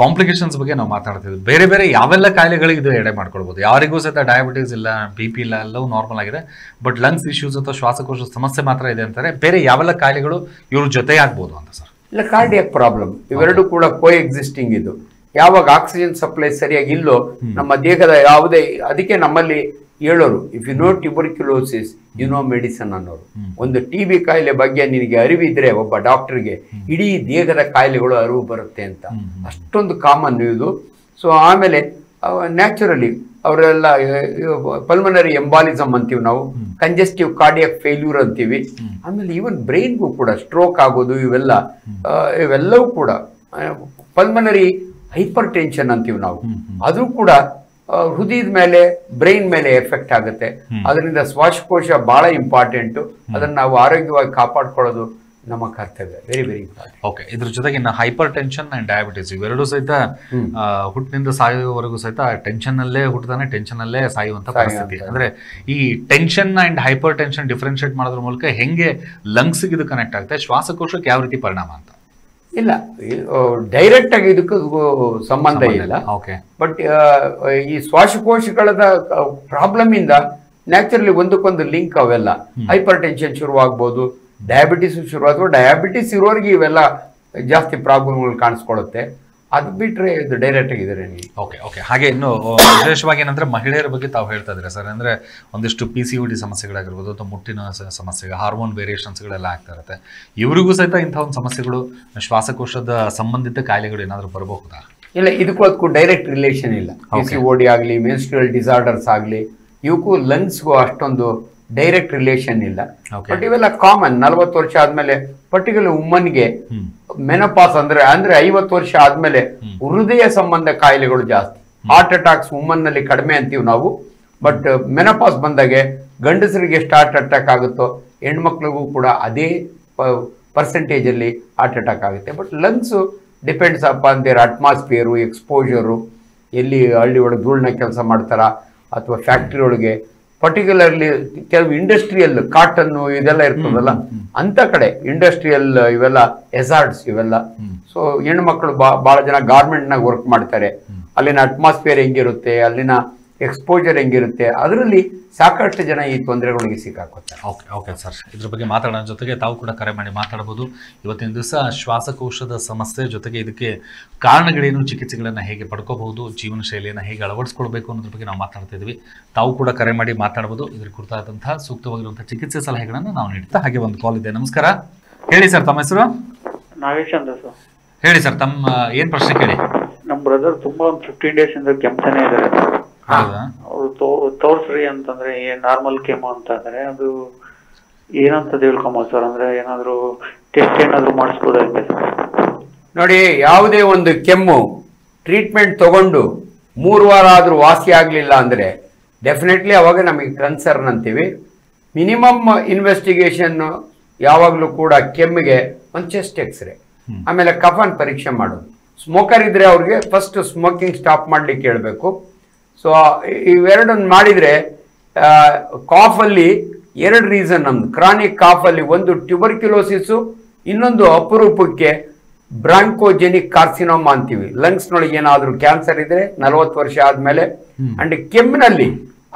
ಕಾಂಪ್ಲಿಕೇಶನ್ಸ್ ಬಗ್ಗೆ ನಾವು ಮಾತಾಡ್ತಿದ್ವಿ. ಬೇರೆ ಬೇರೆ ಯಾವೆಲ್ಲ ಕಾಯಿಲೆಗಳಿಗೆ ಇದು ಎಡೆ ಮಾಡ್ಕೊಳ್ಬಹುದು? ಯಾರಿಗೂ ಸಹಿತ ಡಯಾಬಿಟೀಸ್ ಇಲ್ಲ, BP ಇಲ್ಲ, ಎಲ್ಲವೂ ನಾರ್ಮಲ್ ಆಗಿದೆ. ಬಟ್ ಲಂಗ್ಸ್ ಇಶ್ಯೂಸ್ ಅಥವಾ ಶ್ವಾಸಕೋಶದ ಸಮಸ್ಯೆ ಮಾತ್ರ ಇದೆ ಅಂತಾರೆ. ಬೇರೆ ಯಾವೆಲ್ಲ ಕಾಯಿಲೆಗಳು ಇವ್ರ ಜೊತೆ ಆಗ್ಬೋದು ಅಂತ ಸರ್? ಇಲ್ಲ, ಕಾರ್ಡಿಯಾಕ್ ಪ್ರಾಬ್ಲಮ್ ಇವೆರಡು ಕೂಡ ಕೋ ಎಕ್ಸಿಸ್ಟಿಂಗ್. ಇದು ಯಾವಾಗ ಆಕ್ಸಿಜನ್ ಸಪ್ಲೈ ಸರಿಯಾಗಿ ಇಲ್ಲೋ ನಮ್ಮ ದೇಹದ ಯಾವುದೇ, ಅದಕ್ಕೆ ನಮ್ಮಲ್ಲಿ ಹೇಳೋರು, if you know tuberculosis you know medicine ಅನ್ನೋರು. ಒಂದು TB ಕಾಯಿಲೆ ಬಗ್ಗೆ ನಿನಗೆ ಅರಿವಿದ್ರೆ ಒಬ್ಬ ಡಾಕ್ಟರ್ಗೆ ಇಡೀ ದೇಹದ ಕಾಯಿಲೆಗಳು ಅರಿವು ಬರುತ್ತೆ ಅಂತ. ಅಷ್ಟೊಂದು ಕಾಮನ್ ಇದು. ಸೊ ಆಮೇಲೆ ನ್ಯಾಚುರಲಿ ಅವರೆಲ್ಲ ಪಲ್ಮನರಿ ಎಂಬಾಲಿಸಮ್ ಅಂತೀವಿ ನಾವು, ಕಂಜೆಸ್ಟಿವ್ ಕಾರ್ಡಿಯಾಕ್ ಫೇಲ್ಯೂರ್ ಅಂತೀವಿ. ಆಮೇಲೆ ಈವನ್ ಬ್ರೈನ್ಗೂ ಕೂಡ ಸ್ಟ್ರೋಕ್ ಆಗೋದು, ಇವೆಲ್ಲವೂ ಕೂಡ ಪಲ್ಮನರಿ ಹೈಪರ್ ಟೆನ್ಷನ್ ಅಂತೀವಿ ನಾವು. ಅದು ಕೂಡ ಹೃದಯದ ಮೇಲೆ, ಬ್ರೈನ್ ಮೇಲೆ ಎಫೆಕ್ಟ್ ಆಗುತ್ತೆ. ಅದರಿಂದ ಶ್ವಾಸಕೋಶ ಬಹಳ ಇಂಪಾರ್ಟೆಂಟ್. ಅದನ್ನ ನಾವು ಆರೋಗ್ಯವಾಗಿ ಕಾಪಾಡ್ಕೊಳ್ಳೋದು ನಮ್ಮ ಕರ್ತವ್ಯ. Very very important. ಓಕೆ, ಇದ್ರ ಜೊತೆಗೆ ಇನ್ನು ಹೈಪರ್ ಟೆನ್ಷನ್ ಅಂಡ್ ಡಯಾಬಿಟಿಸ್ ಇವೆರಡು ಸಹಿತ ಹುಟ್ಟಿನಿಂದ ಸಾಯುವವರೆಗೂ ಸಹಿತ ಟೆನ್ಷನ್ ಅಲ್ಲೇ ಹುಟ್ಟುತ್ತಾನೆ, ಟೆನ್ಷನ್ ಅಲ್ಲೇ ಸಾಯುವಂತ ಪರಿಸ್ಥಿತಿ. ಅಂದ್ರೆ ಈ tension and hypertension differentiate ಮಾಡೋದ್ರ ಮೂಲಕ ಹೆಂಗೆ ಲಂಗ್ಸ್ ಇದು ಕನೆಕ್ಟ್ ಆಗುತ್ತೆ, ಶ್ವಾಸಕೋಶಕ್ಕೆ ಯಾವ ರೀತಿ ಪರಿಣಾಮ ಅಂತ? ಇಲ್ಲ, ಡೈರೆಕ್ಟ್ ಆಗಿ ಇದಕ್ಕೂ ಸಂಬಂಧ ಇಲ್ಲ. ಬಟ್ ಈ ಶ್ವಾಸಕೋಶಗಳ ಪ್ರಾಬ್ಲಮ್ ಇಂದ ನ್ಯಾಚುರಲಿ ಒಂದಕ್ಕೊಂದು ಲಿಂಕ್ ಅವೆಲ್ಲ. ಹೈಪರ್ ಟೆನ್ಷನ್ ಶುರುವಾಗ್ಬೋದು, ಡಯಾಬಿಟಿಸ್ ಶುರು, ಅಥವಾ ಡಯಾಬಿಟಿಸ್ ಇರೋರಿಗೆ ಇವೆಲ್ಲ ಜಾಸ್ತಿ ಪ್ರಾಬ್ಲಮ್ಗಳು ಕಾಣಿಸ್ಕೊಳ್ಳುತ್ತೆ. ಅದು ಬಿಟ್ರೆ ಇದು ಡೈರೆಕ್ಟ್ ಆಗಿದ್ದಾರೆ. ಓಕೆ. ಹಾಗೆ ಇನ್ನು ವಿಶೇಷವಾಗಿ ಏನಂದ್ರೆ ಮಹಿಳೆಯರ ಬಗ್ಗೆ ತಾವು ಹೇಳ್ತಾ ಇದ್ರೆ ಸರ್, ಅಂದ್ರೆ ಒಂದಿಷ್ಟು PCOD ಸಮಸ್ಯೆಗಳಾಗಿರ್ಬೋದು ಅಥವಾ ಮುಟ್ಟಿನ ಸಮಸ್ಯೆ, ಹಾರ್ಮೋನ್ ವೇರಿಯೇಷನ್ಸ್ಗಳೆಲ್ಲ ಆಗ್ತಾ ಇರುತ್ತೆ. ಇವರಿಗೂ ಸಹಿತ ಇಂಥ ಒಂದು ಸಮಸ್ಯೆಗಳು, ಶ್ವಾಸಕೋಶದ ಸಂಬಂಧಿತ ಕಾಯಿಲೆಗಳು ಏನಾದರೂ ಬರಬಹುದಾ? ಇಲ್ಲ, ಇದಕ್ಕೂ ಡೈರೆಕ್ಟ್ ರಿಲೇಷನ್ ಇಲ್ಲ. PCOD ಆಗಲಿ, ಮೆನ್ಸ್ಟ್ರುಯಲ್ ಡಿಸಾರ್ಡರ್ಸ್ ಆಗಲಿ, ಇವಕ್ಕೂ ಲಂಗ್ಸ್ಗೂ ಅಷ್ಟೊಂದು ಡೈರೆಕ್ಟ್ ರಿಲೇಷನ್ ಇಲ್ಲ. ಬಟ್ ಇವೆಲ್ಲ ಕಾಮನ್. 40 ವರ್ಷ ಆದ್ಮೇಲೆ ಪರ್ಟಿಕ್ಯುಲರ್ ವುಮನ್ಗೆ ಮೆನೋಪಾಸ್ ಅಂದ್ರೆ 50 ವರ್ಷ ಆದ್ಮೇಲೆ ಹೃದಯ ಸಂಬಂಧ ಕಾಯಿಲೆಗಳು ಜಾಸ್ತಿ. ಹಾರ್ಟ್ ಅಟ್ಯಾಕ್ಸ್ ವುಮನ್ ನಲ್ಲಿ ಕಡಿಮೆ ಅಂತೀವಿ ನಾವು. ಬಟ್ ಮೆನೋಪಾಸ್ ಬಂದಾಗೆ ಗಂಡಸರಿಗೆ ಎಷ್ಟು ಹಾರ್ಟ್ ಅಟ್ಯಾಕ್ ಆಗುತ್ತೋ ಹೆಣ್ಮಕ್ಳಿಗೂ ಕೂಡ ಅದೇ ಪರ್ಸೆಂಟೇಜ್ ಅಲ್ಲಿ ಹಾರ್ಟ್ ಅಟ್ಯಾಕ್ ಆಗುತ್ತೆ. But lungs depends upon there atmosphere, exposure, ಎಲ್ಲಿ ಹಳ್ಳಿ ಒಳಗೆ ಧೂಳನ್ನ ಕೆಲಸ ಮಾಡ್ತಾರ ಅಥವಾ ಫ್ಯಾಕ್ಟ್ರಿ ಒಳಗೆ, ಪರ್ಟಿಕ್ಯುಲರ್ಲಿ ಕೆಲವು ಇಂಡಸ್ಟ್ರಿಯಲ್ ಕಾಟನ್ನು ಇದೆಲ್ಲ ಇರ್ತದಲ್ಲ ಅಂತ ಕಡೆ ಇಂಡಸ್ಟ್ರಿಯಲ್ ಇವೆಲ್ಲ ಹೆಜಾರ್ಡ್ಸ್ ಇವೆಲ್ಲ. ಸೊ ಹೆಣ್ಮಕ್ಳು ಬಹಳ ಜನ ಗಾರ್ಮೆಂಟ್ನಾಗ ವರ್ಕ್ ಮಾಡ್ತಾರೆ. ಅಲ್ಲಿನ ಅಟ್ಮಾಸ್ಫಿಯರ್ ಹೆಂಗಿರುತ್ತೆ, ಅಲ್ಲಿನ ಎಕ್ಸ್ಪೋಜರ್ ಹೆಂಗಿರುತ್ತೆ, ಅದರಲ್ಲಿ ಸಾಕಷ್ಟು ಜನ ಈ ತೊಂದರೆಗಳಿಗೆ ಸಿಕ್ಕಾಕೋತಾರೆ. ಓಕೆ ಸರ್, ಇದ್ರ ಬಗ್ಗೆ ಮಾತಾಡೋಣ. ಜೊತೆಗೆ ತಾವು ಕೂಡ ಕರೆ ಮಾಡಿ ಮಾತಾಡಬಹುದು. ಇವತ್ತಿನ ದಿವಸ ಶ್ವಾಸಕೋಶದ ಸಮಸ್ಯೆ ಜೊತೆಗೆ ಇದಕ್ಕೆ ಕಾರಣಗಳೇನು, ಚಿಕಿತ್ಸೆಗಳನ್ನು ಹೇಗೆ ಪಡ್ಕೋಬಹುದು, ಜೀವನ ಶೈಲಿಯನ್ನು ಹೇಗೆ ಅಳವಡಿಸ್ಕೊಳ್ಬೇಕು ಅನ್ನೋದ್ರ ಬಗ್ಗೆ ನಾವು ಮಾತಾಡ್ತಾ ಇದ್ವಿ. ತಾವು ಕೂಡ ಕರೆ ಮಾಡಿ ಮಾತಾಡಬಹುದು. ಇದ್ರ ಕುರಿತಾದಂತಹ ಸೂಕ್ತವಾಗಿರುವಂತಹ ಚಿಕಿತ್ಸೆ ಸಲಹೆಗಳನ್ನು ನಾವು ನೀಡ್ತಾ. ಹಾಗೆ ಒಂದು ಕಾಲ್ ಇದೆ. ನಮಸ್ಕಾರ, ಹೇಳಿ ಸರ್, ತಮ್ಮ ಹೆಸರು? ನಾಗೇಶ್ ಅಂತ ಸರ್. ಹೇಳಿ ಸರ್, ತಮ್ಮ ಏನ್ ಪ್ರಶ್ನೆ ಕೇಳಿ. ನಮ್ಮ ಬ್ರದರ್ ತುಂಬಾ ಒಂದು 15 ಡೇಸ್ ಇಂದ ಕೆಮ್ತಾನೆ ಇದಾರೆ. ಅವ್ರು ತೋರ್ಸ್ರಿ ಅಂತಂದ್ರೆ ನಾರ್ಮಲ್ ಕೆಮ್ಮು ಅಂತ ಅಂದ್ರೆ ಅದು ಏನಂತ ತಿಳ್ಕೊಂಬೋದು ಸರ್? ಅಂದ್ರೆ ಏನಾದ್ರು ಟೆಸ್ಟ್ ಏನಾದ್ರು ಮಾಡಿಸ್ಬೋದಾಗಿದೆ? ನೋಡಿ, ಯಾವುದೇ ಒಂದು ಕೆಮ್ಮು ಟ್ರೀಟ್ಮೆಂಟ್ ತಗೊಂಡು 3 ವಾರ ಆದ್ರೂ ವಾಸಿ ಆಗ್ಲಿಲ್ಲ ಅಂದ್ರೆ ಡೆಫಿನೆಟ್ಲಿ ಅವಾಗ ನಮಗೆ ಕನ್ಸರ್ನ್ ಅಂತೀವಿ. ಮಿನಿಮಮ್ ಇನ್ವೆಸ್ಟಿಗೇಷನ್ ಯಾವಾಗ್ಲೂ ಕೂಡ ಕೆಮ್ಮಿಗೆ ಒಂದು ಚೆಸ್ಟ್ ಎಕ್ಸ್ರೇ, ಆಮೇಲೆ ಕಫನ್ ಪರೀಕ್ಷೆ ಮಾಡೋದು. ಸ್ಮೋಕರ್ ಇದ್ರೆ ಅವ್ರಿಗೆ ಫಸ್ಟ್ ಸ್ಮೋಕಿಂಗ್ ಸ್ಟಾಪ್ ಮಾಡ್ಲಿಕ್ಕೆ ಹೇಳ್ಬೇಕು. ಸೊ ಇವೆರಡನ್ನು ಮಾಡಿದ್ರೆ ಕಾಫಲ್ಲಿ 2 ರೀಸನ್ ನಮ್ದು ಕ್ರಾನಿಕ್ ಕಾಫ್ ಅಲ್ಲಿ, ಒಂದು ಟ್ಯೂಬರ್ಕ್ಯುಲೋಸಿಸ್, ಇನ್ನೊಂದು ಅಪರೂಪಕ್ಕೆ ಬ್ರಾಂಕೋಜೆನಿಕ್ ಕಾರ್ಸಿನೋಮಾ ಅಂತೀವಿ. ಲಂಗ್ಸ್ ನೊಳಗೆ ಏನಾದ್ರೂ ಕ್ಯಾನ್ಸರ್ ಇದ್ರೆ 40 ವರ್ಷ ಆದ್ಮೇಲೆ, ಅಂಡ್ ಕೆಮ್ಮಿನಲ್ಲಿ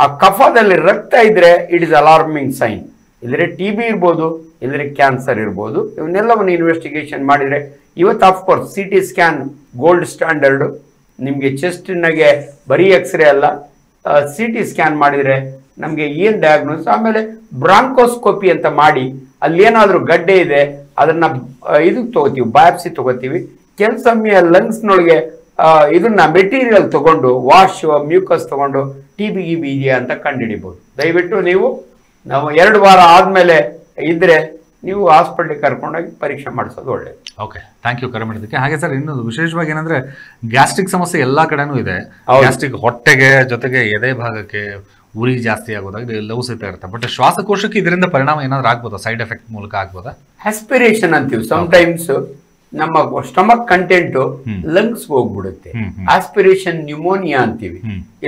ಆ ಕಫದಲ್ಲಿ ರಕ್ತ ಇದ್ರೆ ಇಟ್ ಇಸ್ ಅಲಾರ್ಮಿಂಗ್ ಸೈನ್. ಇಲ್ಲರೆ TB ಇರ್ಬೋದು, ಇಲ್ಲರೆ ಕ್ಯಾನ್ಸರ್ ಇರ್ಬೋದು. ಇವನ್ನೆಲ್ಲವನ್ನು ಇನ್ವೆಸ್ಟಿಗೇಷನ್ ಮಾಡಿದ್ರೆ ಇವತ್ತು of course CT scan gold standard. ನಿಮಗೆ ಚೆಸ್ಟ್ನಾಗೆ ಬರೀ ಎಕ್ಸ್ರೇ ಅಲ್ಲ, CT ಸ್ಕ್ಯಾನ್ ಮಾಡಿದರೆ ನಮಗೆ ಏನು ಡಯಾಗ್ನೋಸ್, ಆಮೇಲೆ ಬ್ರಾಂಕೋಸ್ಕೋಪಿ ಅಂತ ಮಾಡಿ ಅಲ್ಲಿ ಏನಾದರೂ ಗಡ್ಡೆ ಇದೆ ಅದನ್ನ ಇದು ತಗೋತೀವಿ, ಬಯಾಪ್ಸಿ ತಗೋತೀವಿ. ಕೆಲಸೊಮ್ಮೆ ಲಂಗ್ಸ್ನೊಳಗೆ ಇದನ್ನ ಮೆಟೀರಿಯಲ್ ತಗೊಂಡು ವಾಶ್ ಮ್ಯೂಕಸ್ ತಗೊಂಡು TB ಇದೆಯಾ ಅಂತ ಕಂಡುಹಿಡಿಬಹುದು. ದಯವಿಟ್ಟು ನಾವು 2 ವಾರ ಆದ್ಮೇಲೆ ಇದ್ರೆ ನೀವು ಹಾಸ್ಪಿಟಲ್ಗೆ ಕರ್ಕೊಂಡೋಗಿ ಪರೀಕ್ಷೆ ಮಾಡಿಸೋದು ಒಳ್ಳೇದು. ಓಕೆ, ಥ್ಯಾಂಕ್ ಯು ಕರೆ ಮಾಡಿದ್ದಕ್ಕೆ. ಹಾಗೆ ಸರ್, ಇನ್ನೊಂದು ವಿಶೇಷವಾಗಿ ಏನಂದ್ರೆ ಗ್ಯಾಸ್ಟ್ರಿಕ್ ಸಮಸ್ಯೆ ಎಲ್ಲಾ ಕಡೆನೂ ಇದೆ. ಗ್ಯಾಸ್ಟ್ರಿಕ್ ಹೊಟ್ಟೆಗೆ ಜೊತೆಗೆ ಎದೆ ಭಾಗಕ್ಕೆ ಉರಿ ಜಾಸ್ತಿ ಆಗೋದಾಗ ಎಲ್ಲವೂ ಸಹಿತ ಇರುತ್ತೆ. ಬಟ್ ಶ್ವಾಸಕೋಶಕ್ಕೆ ಇದರಿಂದ ಪರಿಣಾಮ ಏನಾದ್ರು ಆಗ್ಬೋದಾ? ಸೈಡ್ ಎಫೆಕ್ಟ್ ಮೂಲಕ ಆಗ್ಬೋದಾ? ಆಸ್ಪಿರೇಷನ್ ಅಂತೀವಿ. ಸಮಟೈಮ್ಸ್ ನಮ್ಮ ಸ್ಟಮಕ್ ಕಂಟೆಂಟ್ ಲಂಗ್ಸ್ ಹೋಗ್ಬಿಡುತ್ತೆ. ಆಸ್ಪಿರೇಷನ್ ನ್ಯೂಮೋನಿಯಾ ಅಂತೀವಿ.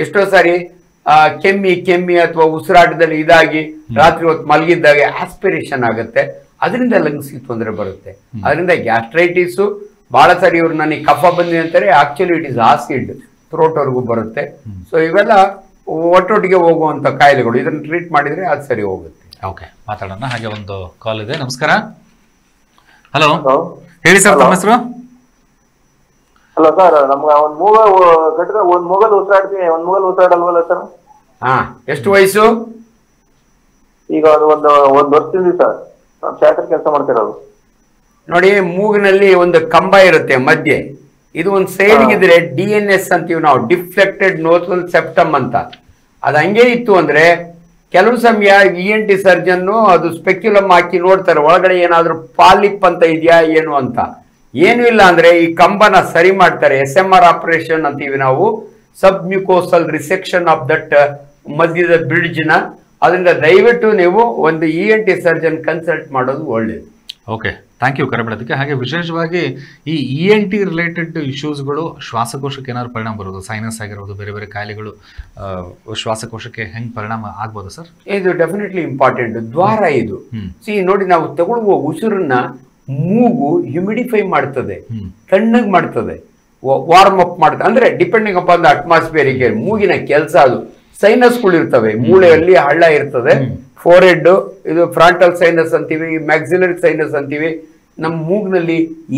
ಎಷ್ಟೋ ಸಾರಿ ಕೆಮ್ಮಿ ಅಥವಾ ಉಸಿರಾಟದಲ್ಲಿ ಇದಾಗಿ ರಾತ್ರಿ ಹೊತ್ತು ಮಲಗಿದ್ದಾಗ ಆಸ್ಪಿರೇಷನ್ ಆಗುತ್ತೆ, ಅದರಿಂದ ಲಂಗ್ಸ್ ತೊಂದರೆ ಬರುತ್ತೆ. ಅದರಿಂದ ಗ್ಯಾಸ್ಟ್ರೈಟಿಸ್ ಬಹಳ ಸಾರಿ ಇವ್ರು ನನಗೆ ಕಫ ಬಂದಿದೆ ಅಂತಾರೆ, ಆಕ್ಚುಲಿ ಇಟ್ ಇಸ್ ಆಸಿಡ್ ಥ್ರೋಟ್ವರೆಗೂ ಬರುತ್ತೆ. ಸೊ ಇವೆಲ್ಲ ಒಟ್ಟೊಟ್ಟಿಗೆ ಹೋಗುವಂತ ಕಾಯಿಲೆಗಳು. ಇದನ್ನ ಟ್ರೀಟ್ ಮಾಡಿದ್ರೆ ಅದು ಸರಿ ಹೋಗುತ್ತೆ. ಓಕೆ, ಮಾತಾಡೋಣ. ಹಾಗೆ ಒಂದು ಕಾಲ್ ಇದೆ. ನಮಸ್ಕಾರ. ಹಲೋ, ಹೇಳಿ ಸರ್, ತಮ್ಮ ಹೆಸರು? ಹಲೋ ಸರ್, ನಮ್ಗೆ ಒಂದ್ ಮೂಗಲ್ ಉಸಿರಾಡ್ತೀವಿ, ಒಂದ್ ಮೂಗಲ್ ಉಸಿರಾಡಲ್ವಲ್ಲ ಸರ್? ಎಷ್ಟು ವಯಸ್ಸು? ಈಗ ಅದು ಒಂದು ವರ್ಷದಿಂದ ಸರ್ ನಾವು ಥಿಯೇಟರ್ ಕೆಲಸ ಮಾಡ್ತಿರೋದು. ನೋಡಿ, ಮೂಗಿನಲ್ಲಿ ಒಂದು ಕಂಬ ಇರುತ್ತೆ ಮಧ್ಯೆ, ಇದು ಒಂದು ಸೈಡ್ಗಿದ್ರೆ DNS ಅಂತೀವಿ ನಾವು, ಡಿಫ್ಲೆಕ್ಟೆಡ್ ನೋಸಲ್ ಸೆಪ್ಟಮ್ ಅಂತ. ಅದು ಹಂಗೆ ಇತ್ತು ಅಂದ್ರೆ ಕೆಲವು ಸಮಯ ENT ಸರ್ಜನ್ನು ಅದು ಸ್ಪೆಕ್ಯುಲಮ್ ಹಾಕಿ ನೋಡ್ತಾರೆ ಒಳಗಡೆ ಏನಾದ್ರೂ ಪಾಲಿಪ್ ಅಂತ ಇದೆಯಾ ಏನು ಅಂತ. ಏನು ಇಲ್ಲ ಅಂದ್ರೆ ಈ ಕಂಬನ ಸರಿ ಮಾಡ್ತಾರೆ. SMR ಆಪರೇಷನ್ ಅಂತೀವಿ ನಾವು, ಸಬ್ ಮ್ಯೂಕೋಸಲ್ ರಿಸೆಕ್ಷನ್ ಆಫ್ ದಟ್ ಮಧ್ಯದ ಬ್ರಿಡ್ಜ್ ನ. ಅದರಿಂದ ದಯವಿಟ್ಟು ನೀವು ಒಂದು ENT ಸರ್ಜನ್ ಕನ್ಸಲ್ಟ್ ಮಾಡೋದು ಒಳ್ಳೇದು. ಓಕೆ, ಥ್ಯಾಂಕ್ ಯು ಕರೆ ಮಾಡೋದಕ್ಕೆ. ಹಾಗೆ ವಿಶೇಷವಾಗಿ ಈ ENT ರಿಲೇಟೆಡ್ ಇಶ್ಯೂಸ್ಗಳು ಶ್ವಾಸಕೋಶಕ್ಕೆ ಏನಾದ್ರು ಪರಿಣಾಮ ಬರೋದು? ಸೈನಸ್ ಆಗಿರ್ಬೋದು, ಬೇರೆ ಬೇರೆ ಕಾಯಿಲೆಗಳು ಶ್ವಾಸಕೋಶಕ್ಕೆ ಹೆಂಗ್ ಪರಿಣಾಮ ಆಗ್ಬೋದು ಸರ್? ಇದು ಡೆಫಿನೆಟ್ಲಿ ಇಂಪಾರ್ಟೆಂಟ್ ದ್ವಾರ ಇದು. ನೋಡಿ, ನಾವು ತಗೊಳ್ಳುವ ಉಸಿರನ್ನ ಮೂಗು ಹ್ಯೂಮಿಡಿಫೈ ಮಾಡ್ತದೆ, ತಣ್ಣಗ್ ಮಾಡ್ತದೆ, ವಾರ್ಮ್ ಅಪ್ ಮಾಡ್ತದೆ. ಅಂದ್ರೆ ಡಿಪೆಂಡಿಂಗ್ ಅಪಾನ್ ದ ಅಟ್ಮಾಸ್ಫಿಯರಿಗೆ ಮೂಗಿನ ಕೆಲಸ ಅದು. ಸೈನಸ್ಗಳು ಇರ್ತವೆ, ಮೂಳೆಯಲ್ಲಿ ಹಳ್ಳ ಇರ್ತದೆ, ಫೋರೆಡ್ ಇದು ಫ್ರಾಂಟಲ್ ಸೈನಸ್ ಅಂತೀವಿ, ಮ್ಯಾಕ್ಸಿಲರಿ ಸೈನಸ್ ಅಂತೀವಿ. ನಮ್ಮ ಮೂಗ್ನಲ್ಲಿ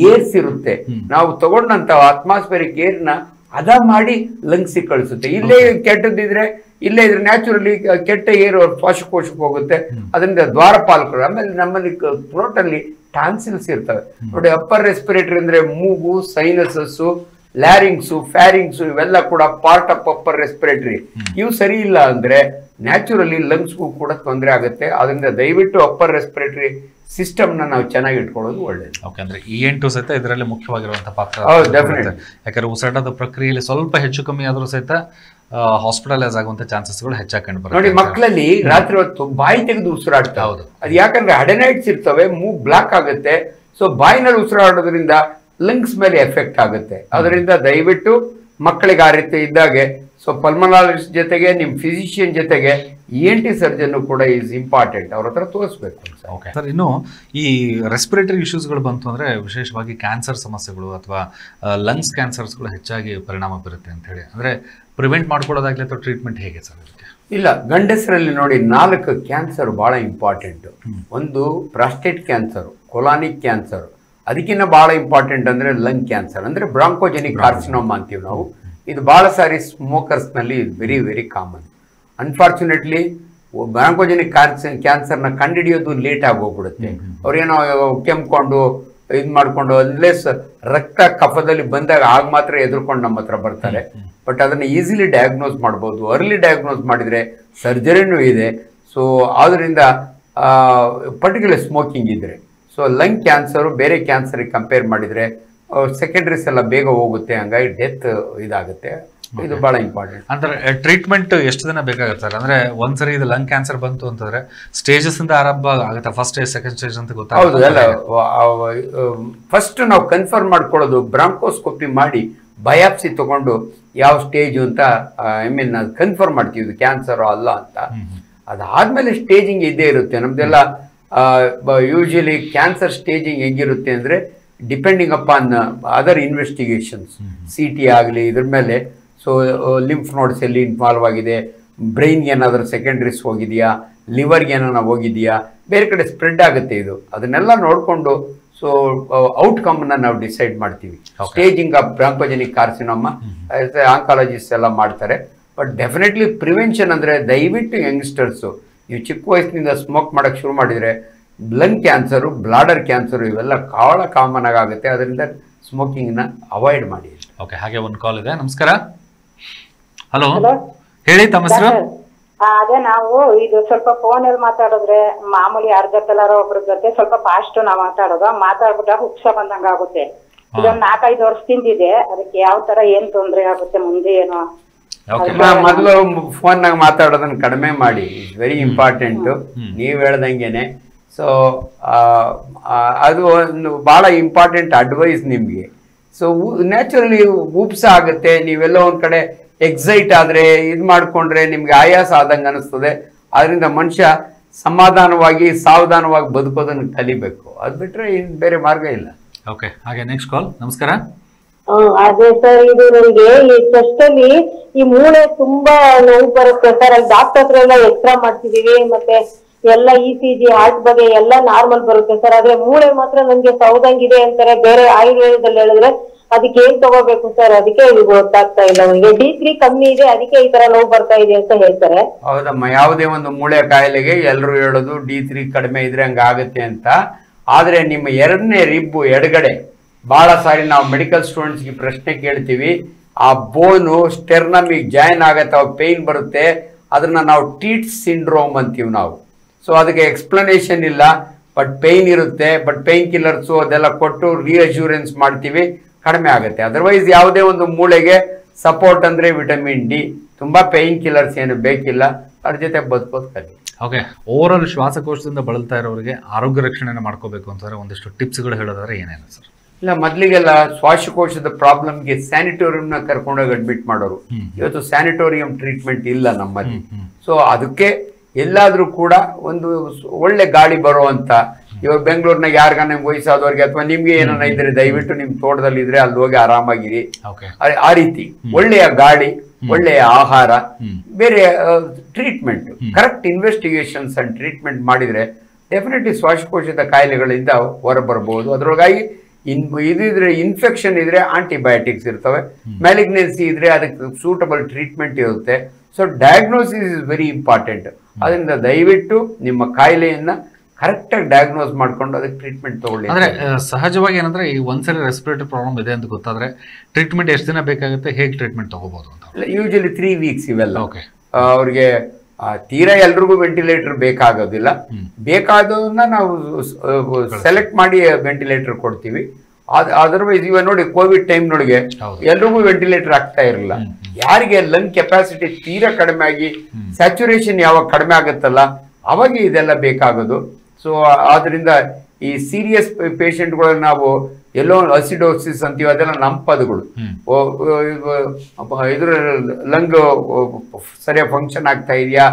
ಏರ್ಸ್ ಇರುತ್ತೆ, ನಾವು ತಗೊಂಡಂತ ಅಟ್ಮಾಸ್ಫಿಯರಿಕ್ ಏರ್ನ ಅದ ಮಾಡಿ ಲಂಗ್ಸಿಗೆ ಕಳಿಸುತ್ತೆ. ಇಲ್ಲೇ ಕೆಟ್ಟದಿದ್ರೆ ಇಲ್ಲೇ ಇದ್ರೆ ನ್ಯಾಚುರಲಿ ಕೆಟ್ಟ ಏರ್ ಶ್ವಾಸಕೋಶಕ್ಕೆ ಹೋಗುತ್ತೆ, ಅದರಿಂದ ದ್ವಾರಪಾಲಕರು. ಆಮೇಲೆ ನಮ್ಮಲ್ಲಿ ಥ್ರೋಟ್ ಅಲ್ಲಿ ಟಾನ್ಸಿಲ್ಸ್ ಇರ್ತವೆ ನೋಡಿ. ಅಪ್ಪರ್ ರೆಸ್ಪಿರೇಟರಿ ಅಂದ್ರೆ ಮೂಗು, ಸೈನಸಸ್, ಲ್ಯಾರಿಂಗ್ಸು, ಫ್ಯಾರಿಂಗ್ಸು ಇವೆಲ್ಲ ಕೂಡ ಪಾರ್ಟ್ ಆಫ್ ಅಪ್ಪರ್ ರೆಸ್ಪಿರೇಟರಿ. ಇವು ಸರಿ ಇಲ್ಲ ಅಂದ್ರೆ ನ್ಯಾಚುರಲಿ ಲಂಗ್ಸ್ಗೂ ಕೂಡ ತೊಂದರೆ ಆಗುತ್ತೆ. ಅದರಿಂದ ದಯವಿಟ್ಟು ಅಪ್ಪರ್ ರೆಸ್ಪಿರೇಟರಿ ಸಿಸ್ಟಮ್ ನಾವು ಚೆನ್ನಾಗಿ ಇಟ್ಕೊಳ್ಳೋದು ಒಳ್ಳೇದು. ಓಕೆ, ಅಂದ್ರೆ ENT ಸಹಿತ ಇದರಲ್ಲಿ ಮುಖ್ಯವಾಗಿರುವಂತಹ ಪಾತ್ರ. ಯಾಕಂದ್ರೆ ಉಸಿರಾಟದ ಪ್ರಕ್ರಿಯೆಯಲ್ಲಿ ಸ್ವಲ್ಪ ಹೆಚ್ಚು ಕಮ್ಮಿ ಆದ್ರೂ ಸಹಿತ ಹಾಸ್ಪಿಟಲೈಸ್ ಆಗುವಂತ ಚಾನ್ಸಸ್ಗಳು ಹೆಚ್ಚಾಗಿ ಕಂಡು ಬರುತ್ತೆ. ನೋಡಿ, ಮಕ್ಕಳಲ್ಲಿ ರಾತ್ರಿ ಹೊತ್ತು ಬಾಯಿ ತೆಗೆದು ಉಸಿರಾಡ್ತಾ ಹೌದು, ಅದು ಯಾಕಂದ್ರೆ ಅಡೆನೈಟ್ಸ್ ಇರ್ತವೆ, ಮೂಗ್ ಬ್ಲಾಕ್ ಆಗುತ್ತೆ. ಸೊ ಬಾಯಿನಲ್ಲಿ ಉಸಿರಾಡೋದ್ರಿಂದ ಲಂಗ್ಸ್ ಮೇಲೆ ಎಫೆಕ್ಟ್ ಆಗುತ್ತೆ. ಅದರಿಂದ ದಯವಿಟ್ಟು ಮಕ್ಕಳಿಗೆ ಆ ರೀತಿ ಇದ್ದಾಗೆ ಸೊ ಪಲ್ಮನಾಲಜಿಸ್ಟ್ ಜೊತೆಗೆ ನಿಮ್ಮ ಫಿಸಿಷಿಯನ್ ಜೊತೆಗೆ ENT ಸರ್ಜನ್ ಕೂಡ ಈಸ್ ಇಂಪಾರ್ಟೆಂಟ್, ಅವ್ರ ಹತ್ರ ತೋರಿಸ್ಬೇಕು. ಓಕೆ ಸರ್, ಇನ್ನು ಈ ರೆಸ್ಪಿರೇಟರಿ ಇಶ್ಯೂಸ್ಗಳು ಬಂತು ಅಂದ್ರೆ ವಿಶೇಷವಾಗಿ ಕ್ಯಾನ್ಸರ್ ಸಮಸ್ಯೆಗಳು ಅಥವಾ ಲಂಗ್ಸ್ ಕ್ಯಾನ್ಸರ್ಸ್ಗಳು ಹೆಚ್ಚಾಗಿ ಪರಿಣಾಮ ಬೀರುತ್ತೆ ಅಂತ ಹೇಳಿ, ಅಂದ್ರೆ ಪ್ರಿವೆಂಟ್ ಮಾಡ್ಕೊಳ್ಳೋದಾಗ್ಲಿ ಅಥವಾ ಟ್ರೀಟ್ಮೆಂಟ್ ಹೇಗೆ ಸರ್ ಇದಕ್ಕೆ? ಇಲ್ಲ, ಗಂಡಸರಲ್ಲಿ ನೋಡಿ 4 ಕ್ಯಾನ್ಸರ್ ಬಹಳ ಇಂಪಾರ್ಟೆಂಟ್. ಒಂದು ಪ್ರಾಸ್ಟೇಟ್ ಕ್ಯಾನ್ಸರ್, ಕೊಲಾನಿಕ್ ಕ್ಯಾನ್ಸರ್, ಅದಕ್ಕಿಂತ ಬಹಳ ಇಂಪಾರ್ಟೆಂಟ್ ಅಂದ್ರೆ ಲಂಗ್ ಕ್ಯಾನ್ಸರ್, ಅಂದ್ರೆ ಬ್ರಾಂಕೋಜೆನಿಕ್ ಕಾರ್ಸಿನೋಮಾ ಅಂತೀವಿ ನಾವು. ಇದು ಬಹಳ ಸಾರಿ ಸ್ಮೋಕರ್ಸ್ ನಲ್ಲಿ very very common. Unfortunately bronchogenic ಕ್ಯಾನ್ಸರ್ನ ಕಂಡುಹಿಡಿಯೋದು ಲೇಟ್ ಆಗಿ ಹೋಗ್ಬಿಡುತ್ತೆ. ಅವ್ರೇನೋ ಕೆಮ್ಕೊಂಡು ಇದು ಮಾಡ್ಕೊಂಡು ಅನ್ಲೆಸ್ ರಕ್ತ ಕಫದಲ್ಲಿ ಬಂದಾಗ ಆಗ ಮಾತ್ರ ಎದುರ್ಕೊಂಡು ನಮ್ಮ ಹತ್ರ ಬರ್ತಾರೆ. ಬಟ್ ಅದನ್ನ ಈಸಿಲಿ ಡಯಾಗ್ನೋಸ್ ಮಾಡ್ಬೋದು. ಅರ್ಲಿ ಡಯಾಗ್ನೋಸ್ ಮಾಡಿದ್ರೆ ಸರ್ಜರಿನೂ ಇದೆ. ಸೊ ಆದ್ರಿಂದ ಪರ್ಟಿಕ್ಯುಲರ್ ಸ್ಮೋಕಿಂಗ್ ಇದ್ರೆ, ಸೊ ಲಂಗ್ ಕ್ಯಾನ್ಸರು ಬೇರೆ ಕ್ಯಾನ್ಸರ್ಗೆ ಕಂಪೇರ್ ಮಾಡಿದ್ರೆ ಸೆಕೆಂಡ್ರೀಸ್ ಎಲ್ಲ ಬೇಗ ಹೋಗುತ್ತೆ, ಹಂಗಾಗಿ ಡೆತ್ ಇದಾಗುತ್ತೆ. ಇದು ಬಹಳ ಇಂಪಾರ್ಟೆಂಟ್. ಅಂದ್ರೆ ಟ್ರೀಟ್ಮೆಂಟ್ ಎಷ್ಟು ದಿನ ಬೇಕಾಗುತ್ತೆ ಸರ್? ಅಂದ್ರೆ ಒಂದ್ಸರಿ ಇದು ಲಂಗ್ ಕ್ಯಾನ್ಸರ್ ಬಂತು ಅಂತಂದ್ರೆ ಸ್ಟೇಜಸ್ ಇಂದ ಆರಂಭ ಆಗುತ್ತೆ, ಫಸ್ಟ್ ಸ್ಟೇಜ್, ಸೆಕೆಂಡ್ ಸ್ಟೇಜ್ ಅಂತ ಗೊತ್ತಾಗುತ್ತೆ? ಹೌದು, ಎಲ್ಲ ಫಸ್ಟ್ ನಾವು ಕನ್ಫರ್ಮ್ ಮಾಡ್ಕೊಳ್ಳೋದು ಬ್ರಾಂಕೋಸ್ಕೋಪಿ ಮಾಡಿ ಬಯಾಪ್ಸಿ ತಗೊಂಡು ಯಾವ ಸ್ಟೇಜ್ ಅಂತ ಕನ್ಫರ್ಮ್ ಮಾಡ್ತೀವಿ ಇದು ಕ್ಯಾನ್ಸರ್ ಅಲ್ಲ ಅಂತ. ಅದಾದಮೇಲೆ ಸ್ಟೇಜಿಂಗ್ ಇದ್ದೇ ಇರುತ್ತೆ. ನಮ್ಮದೆಲ್ಲ ಯೂಶಲಿ ಕ್ಯಾನ್ಸರ್ ಸ್ಟೇಜಿಂಗ್ ಹೆಂಗಿರುತ್ತೆ ಅಂದರೆ depending upon other investigations, CT ಆಗಲಿ ಇದ್ರ ಮೇಲೆ. ಸೊ ಲಿಂಫ್ ನೋಡ್ಸ್ ಎಲ್ಲಿ ಇನ್ವಾಲ್ವ್ ಆಗಿದೆ, ಬ್ರೈನ್ಗೆ ಏನಾದರೂ ಸೆಕೆಂಡ್ರೀಸ್ ಹೋಗಿದೆಯಾ, ಲಿವರ್ಗೆ ಏನಾರ ಹೋಗಿದೆಯಾ, ಬೇರೆ ಕಡೆ ಸ್ಪ್ರೆಡ್ ಆಗುತ್ತೆ ಇದು. ಅದನ್ನೆಲ್ಲ ನೋಡಿಕೊಂಡು ಸೊ ಔಟ್ಕಮ್ನ ನಾವು ಡಿಸೈಡ್ ಮಾಡ್ತೀವಿ. ಸ್ಟೇಜಿಂಗ್ ಆಫ್ ಬ್ರಾಂಕೋಜೆನಿಕ್ ಕಾರ್ಸಿನೋಮಾ ಆಂಕಾಲಜಿಸ್ಟ್ ಎಲ್ಲ ಮಾಡ್ತಾರೆ. ಬಟ್ ಡೆಫಿನೆಟ್ಲಿ ಪ್ರಿವೆನ್ಷನ್ ಅಂದರೆ ದಯವಿಟ್ಟು ಯಂಗ್ಸ್ಟರ್ಸು ನೀವು ಚಿಕ್ಕ ವಯಸ್ಸಿನಿಂದ ಸ್ಮೋಕ್ ಮಾಡೋಕ್ಕೆ ಶುರು ಮಾಡಿದರೆ ಲಂಗ್ ಕ್ಯಾನ್ಸರು, ಬ್ಲಾಡರ್ ಕ್ಯಾನ್ಸರು ಇವೆಲ್ಲ ಭಾಳ ಕಾಮನ್ ಆಗುತ್ತೆ. ಅದರಿಂದ ಸ್ಮೋಕಿಂಗ್ನ ಅವಾಯ್ಡ್ ಮಾಡಿ. ಓಕೆ, ಹಾಗೆ ಒಂದು ಕಾಲ್ ಇದೆ. ನಮಸ್ಕಾರ. ಹಲೋ, ಹೇಳಿ ತಮ್ಮ ಹೆಸರು? ಅದೇ ನಾವು ಇದು ಸ್ವಲ್ಪ ಫೋನಲ್ಲಿ ಮಾತಾಡಿದ್ರೆ ಮಾಮೂಲಿ ಯಾರ ಜೊತೆಲಾರ ಒಬ್ರ ಜೊತೆ ಸ್ವಲ್ಪ ಫಾಸ್ಟ್ ನಾವು ಮಾತಾಡ್ಬಿಟ್ಟಾಗ ಉತ್ಸ ಬಂದಂಗ ಆಗುತ್ತೆ. ಇದೊಂದು 4-5 ವರ್ಷದಿಂದ ಇದೆ. ಅದಕ್ಕೆ ಯಾವ ತರ ಏನ್ ತೊಂದ್ರೆ ಆಗುತ್ತೆ ಮುಂದೆ ಏನೋ? ಮೊದಲು ಫೋನ್ನಾಗ ಮಾತಾಡೋದನ್ನ ಕಡಿಮೆ ಮಾಡಿ, ಇಟ್ಸ್ ವೆರಿ ಇಂಪಾರ್ಟೆಂಟು. ನೀವು ಹೇಳ್ದಂಗೆನೆ. ಸೊ ಅದು ಒಂದು ಭಾಳ ಇಂಪಾರ್ಟೆಂಟ್ ಅಡ್ವೈಸ್ ನಿಮಗೆ. ಸೊ ನ್ಯಾಚುರಲಿ ಉಪ್ಸ ಆಗುತ್ತೆ. ನೀವೆಲ್ಲ ಒಂದು ಕಡೆ ಎಕ್ಸೈಟ್ ಆದರೆ ಇದು ಮಾಡಿಕೊಂಡ್ರೆ ನಿಮ್ಗೆ ಆಯಾಸ ಆದಂಗೆ ಅನಿಸ್ತದೆ. ಅದರಿಂದ ಮನುಷ್ಯ ಸಮಾಧಾನವಾಗಿ ಸಾವಧಾನವಾಗಿ ಬದುಕೋದನ್ನು ಕಲಿಬೇಕು. ಅದು ಬಿಟ್ಟರೆ ಇನ್ನು ಬೇರೆ ಮಾರ್ಗ ಇಲ್ಲ. ಓಕೆ, ಹಾಗೆ ನೆಕ್ಸ್ಟ್ ಕಾಲ್. ನಮಸ್ಕಾರ. ಅದೇ ಸರ್, ಇದು ನನಗೆ ಈ ಚೆಸ್ಟ್ ಅಲ್ಲಿ ಈ ಮೂಳೆ ತುಂಬಾ ನೋವು ಬರುತ್ತೆ ಸರ್. ಅಲ್ಲಿ ಡಾಕ್ಟರ್ ಹತ್ರ ಎಲ್ಲ ಎಕ್ಸ್ರಾ ಮಾಡ್ತಿದೀವಿ, ಮತ್ತೆ ಎಲ್ಲ ECG ಹಾರ್ಟ್ ಬಗ್ಗೆ ಎಲ್ಲ ನಾರ್ಮಲ್ ಬರುತ್ತೆ ಸರ್. ಆದ್ರೆ ಮೂಳೆ ಮಾತ್ರ ನನ್ಗೆ ಸೌದಂಗಿದೆ ಅಂತಾರೆ. ಬೇರೆ ಆಯುರ್ವೇದದಲ್ಲಿ ಹೇಳಿದ್ರೆ ಅದಕ್ಕೆ ಏನ್ ತಗೋಬೇಕು ಸರ್? ಅದಕ್ಕೆ ಇದು ಗೊತ್ತಾಗ್ತಾ ಇಲ್ಲ ನನಗೆ. D3 ಕಮ್ಮಿ ಇದೆ, ಅದಕ್ಕೆ ಈ ತರ ನೋವು ಬರ್ತಾ ಇದೆ ಅಂತ ಹೇಳ್ತಾರೆ. ಹೌದಮ್ಮ, ಯಾವುದೇ ಒಂದು ಮೂಳೆ ಕಾಯಿಲೆಗೆ ಎಲ್ಲರೂ ಹೇಳೋದು D3 ಕಡಿಮೆ ಇದ್ರೆ ಹಂಗಾಗುತ್ತೆ ಅಂತ. ಆದ್ರೆ ನಿಮ್ಮ 2ನೇ ರಿಬ್ಬು ಎಡಗಡೆ ಬಹಳ ಸಾರಿ ನಾವು ಮೆಡಿಕಲ್ ಸ್ಟೂಡೆಂಟ್ಸ್ಗೆ ಪ್ರಶ್ನೆ ಕೇಳ್ತೀವಿ. ಆ ಬೋನು ಸ್ಟೆರ್ನಮಿಗೆ ಜಾಯಿನ್ ಆಗತ್ತೆ, ಅವಾಗ ಪೇಯ್ನ್ ಬರುತ್ತೆ. ಅದನ್ನ ನಾವು ಟೀಟ್ಸ್ ಸಿಂಡ್ರೋಮ್ ಅಂತೀವಿ ನಾವು. ಸೊ ಅದಕ್ಕೆ ಎಕ್ಸ್ಪ್ಲನೇಷನ್ ಇಲ್ಲ, ಬಟ್ ಪೇಯ್ನ್ ಇರುತ್ತೆ. ಬಟ್ ಪೇಯ್ನ್ ಕಿಲ್ಲರ್ಸು ಅದೆಲ್ಲ ಕೊಟ್ಟು ರಿಅಶ್ಯೂರೆನ್ಸ್ ಮಾಡ್ತೀವಿ, ಕಡಿಮೆ ಆಗುತ್ತೆ. ಅದರ್ವೈಸ್ ಯಾವುದೇ ಒಂದು ಮೂಳೆಗೆ ಸಪೋರ್ಟ್ ಅಂದರೆ ವಿಟಮಿನ್ D. ತುಂಬ ಪೇಯ್ನ್ ಕಿಲ್ಲರ್ಸ್ ಏನು ಬೇಕಿಲ್ಲ, ಅದ್ರ ಜೊತೆ ಬದುಕೋದು ಕಲಿ. ಓಕೆ, ಓವರಾಲ್ ಶ್ವಾಸಕೋಶದಿಂದ ಬಳಲ್ತಾ ಇರೋರಿಗೆ ಆರೋಗ್ಯ ರಕ್ಷಣೆ ಮಾಡ್ಕೋಬೇಕು ಅಂತಂದ್ರೆ ಒಂದಿಷ್ಟು ಟಿಪ್ಸ್ಗಳು ಹೇಳೋದಾದ್ರೆ ಏನೇನು ಸರ್? ಇಲ್ಲ, ಮೊದಲಿಗೆಲ್ಲ ಶ್ವಾಸಕೋಶದ ಪ್ರಾಬ್ಲಮ್ಗೆ ಸ್ಯಾನಿಟೋರಿಯಂನ ಕರ್ಕೊಂಡೋಗಿ ಅಡ್ಮಿಟ್ ಮಾಡೋರು. ಇವತ್ತು ಸ್ಯಾನಿಟೋರಿಯಂ ಟ್ರೀಟ್ಮೆಂಟ್ ಇಲ್ಲ ನಮ್ಮಲ್ಲಿ. ಸೊ ಅದಕ್ಕೆ ಎಲ್ಲಾದ್ರೂ ಕೂಡ ಒಂದು ಒಳ್ಳೆ ಗಾಳಿ ಬರುವಂತ, ಇವಾಗ ಬೆಂಗಳೂರಿನಾಗ ಯಾರಿಗ ನಿಮ್ಗೆ ವಯಸ್ಸಾದವ್ರಿಗೆ ಅಥವಾ ನಿಮ್ಗೆ ಏನಾರ ಇದ್ರೆ ದಯವಿಟ್ಟು ನಿಮ್ ತೋಟದಲ್ಲಿ ಇದ್ರೆ ಅಲ್ಲಿ ಹೋಗಿ ಆರಾಮಾಗಿರಿ. ಆ ರೀತಿ ಒಳ್ಳೆಯ ಗಾಳಿ, ಒಳ್ಳೆಯ ಆಹಾರ, ಬೇರೆ treatment, correct investigations and treatment ಮಾಡಿದ್ರೆ ಡೆಫಿನೆಟ್ಲಿ ಶ್ವಾಸಕೋಶದ ಕಾಯಿಲೆಗಳಿಂದ ಹೊರಬರಬಹುದು. ಅದರೊಳಗಾಗಿ ಇದಿದ್ರೆ ಇನ್ಫೆಕ್ಷನ್ ಇದ್ರೆ ಆಂಟಿಬಯೋಟಿಕ್ಸ್ ಇರ್ತವೆ, ಮ್ಯಾಲಿಗ್ನೆನ್ಸಿ ಇದ್ರೆ ಅದಕ್ಕೆ ಸೂಟಬಲ್ ಟ್ರೀಟ್ಮೆಂಟ್ ಇರುತ್ತೆ. So diagnosis is very important. ಅದರಿಂದ ದಯವಿಟ್ಟು ನಿಮ್ಮ ಕಾಯಿಲೆಯನ್ನ ಕರೆಕ್ಟಾಗಿ ಡಯಾಗ್ನೋಸ್ ಮಾಡ್ಕೊಂಡು ಅದಕ್ಕೆ ಟ್ರೀಟ್ಮೆಂಟ್ ತಗೊಳ್ಳಿ. ಅಂದ್ರೆ ಸಹಜವಾಗಿ ಏನಂದ್ರೆ ಈ ಒಂದ್ಸರಿ ರೆಸ್ಪಿರೇಟರಿ ಪ್ರಾಬ್ಲಮ್ ಇದೆ ಅಂತ ಗೊತ್ತಾದ್ರೆ ಟ್ರೀಟ್ಮೆಂಟ್ ಎಷ್ಟು ದಿನ ಬೇಕಾಗುತ್ತೆ, ಹೇಗೆ ಟ್ರೀಟ್ಮೆಂಟ್ ತಗೋಬಹುದು ಅಂತ? ಯೂಶಲಿ 3 ವೀಕ್ಸ್ ಇವೆಲ್ಲ. ಅವ್ರಿಗೆ ತೀರಾ ಎಲ್ರಿಗೂ ವೆಂಟಿಲೇಟರ್ ಬೇಕಾಗೋದಿಲ್ಲ. ಬೇಕಾದವನ್ನ ನಾವು ಸೆಲೆಕ್ಟ್ ಮಾಡಿ ವೆಂಟಿಲೇಟರ್ ಕೊಡ್ತೀವಿ. ಅದರ್ವೈಸ್ ಇವಾಗ ನೋಡಿ ಕೋವಿಡ್ ಟೈಮ್ನೊಳಗೆ ಎಲ್ರಿಗೂ ವೆಂಟಿಲೇಟರ್ ಆಗ್ತಾ ಇರಲಿಲ್ಲ. ಯಾರಿಗೆ ಲಂಗ್ ಕೆಪಾಸಿಟಿ ತೀರಾ ಕಡಿಮೆ ಆಗಿ ಸ್ಯಾಚುರೇಷನ್ ಯಾವಾಗ ಕಡಿಮೆ ಆಗುತ್ತಲ್ಲ ಅವಾಗ ಇದೆಲ್ಲ ಬೇಕಾಗೋದು. ಸೊ ಆದ್ರಿಂದ ಈ ಸೀರಿಯಸ್ ಪೇಷಂಟ್ಗಳನ್ನ ನಾವು ಎಲ್ಲೋ ಅಸಿಡೋಸಿಸ್ ಅಂತೀವಿ, ಅದೆಲ್ಲ ನಮ್ಮ ಪದಗಳು. ಇದ್ರ ಲಂಗ್ ಸರಿಯಾಗಿ ಫಂಕ್ಷನ್ ಆಗ್ತಾ ಇದೆಯಾ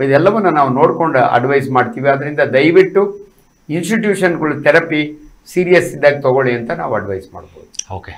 ಇದೆಲ್ಲವನ್ನ ನಾವು ನೋಡ್ಕೊಂಡು ಅಡ್ವೈಸ್ ಮಾಡ್ತೀವಿ. ಅದರಿಂದ ದಯವಿಟ್ಟು ಇನ್ಸ್ಟಿಟ್ಯೂಷನ್ಗಳು ಥೆರಪಿ ಸೀರಿಯಸ್ ಇದ್ದಾಗ ತಗೊಳ್ಳಿ ಅಂತ ನಾವು ಅಡ್ವೈಸ್ ಮಾಡ್ಬೋದು. ಓಕೆ.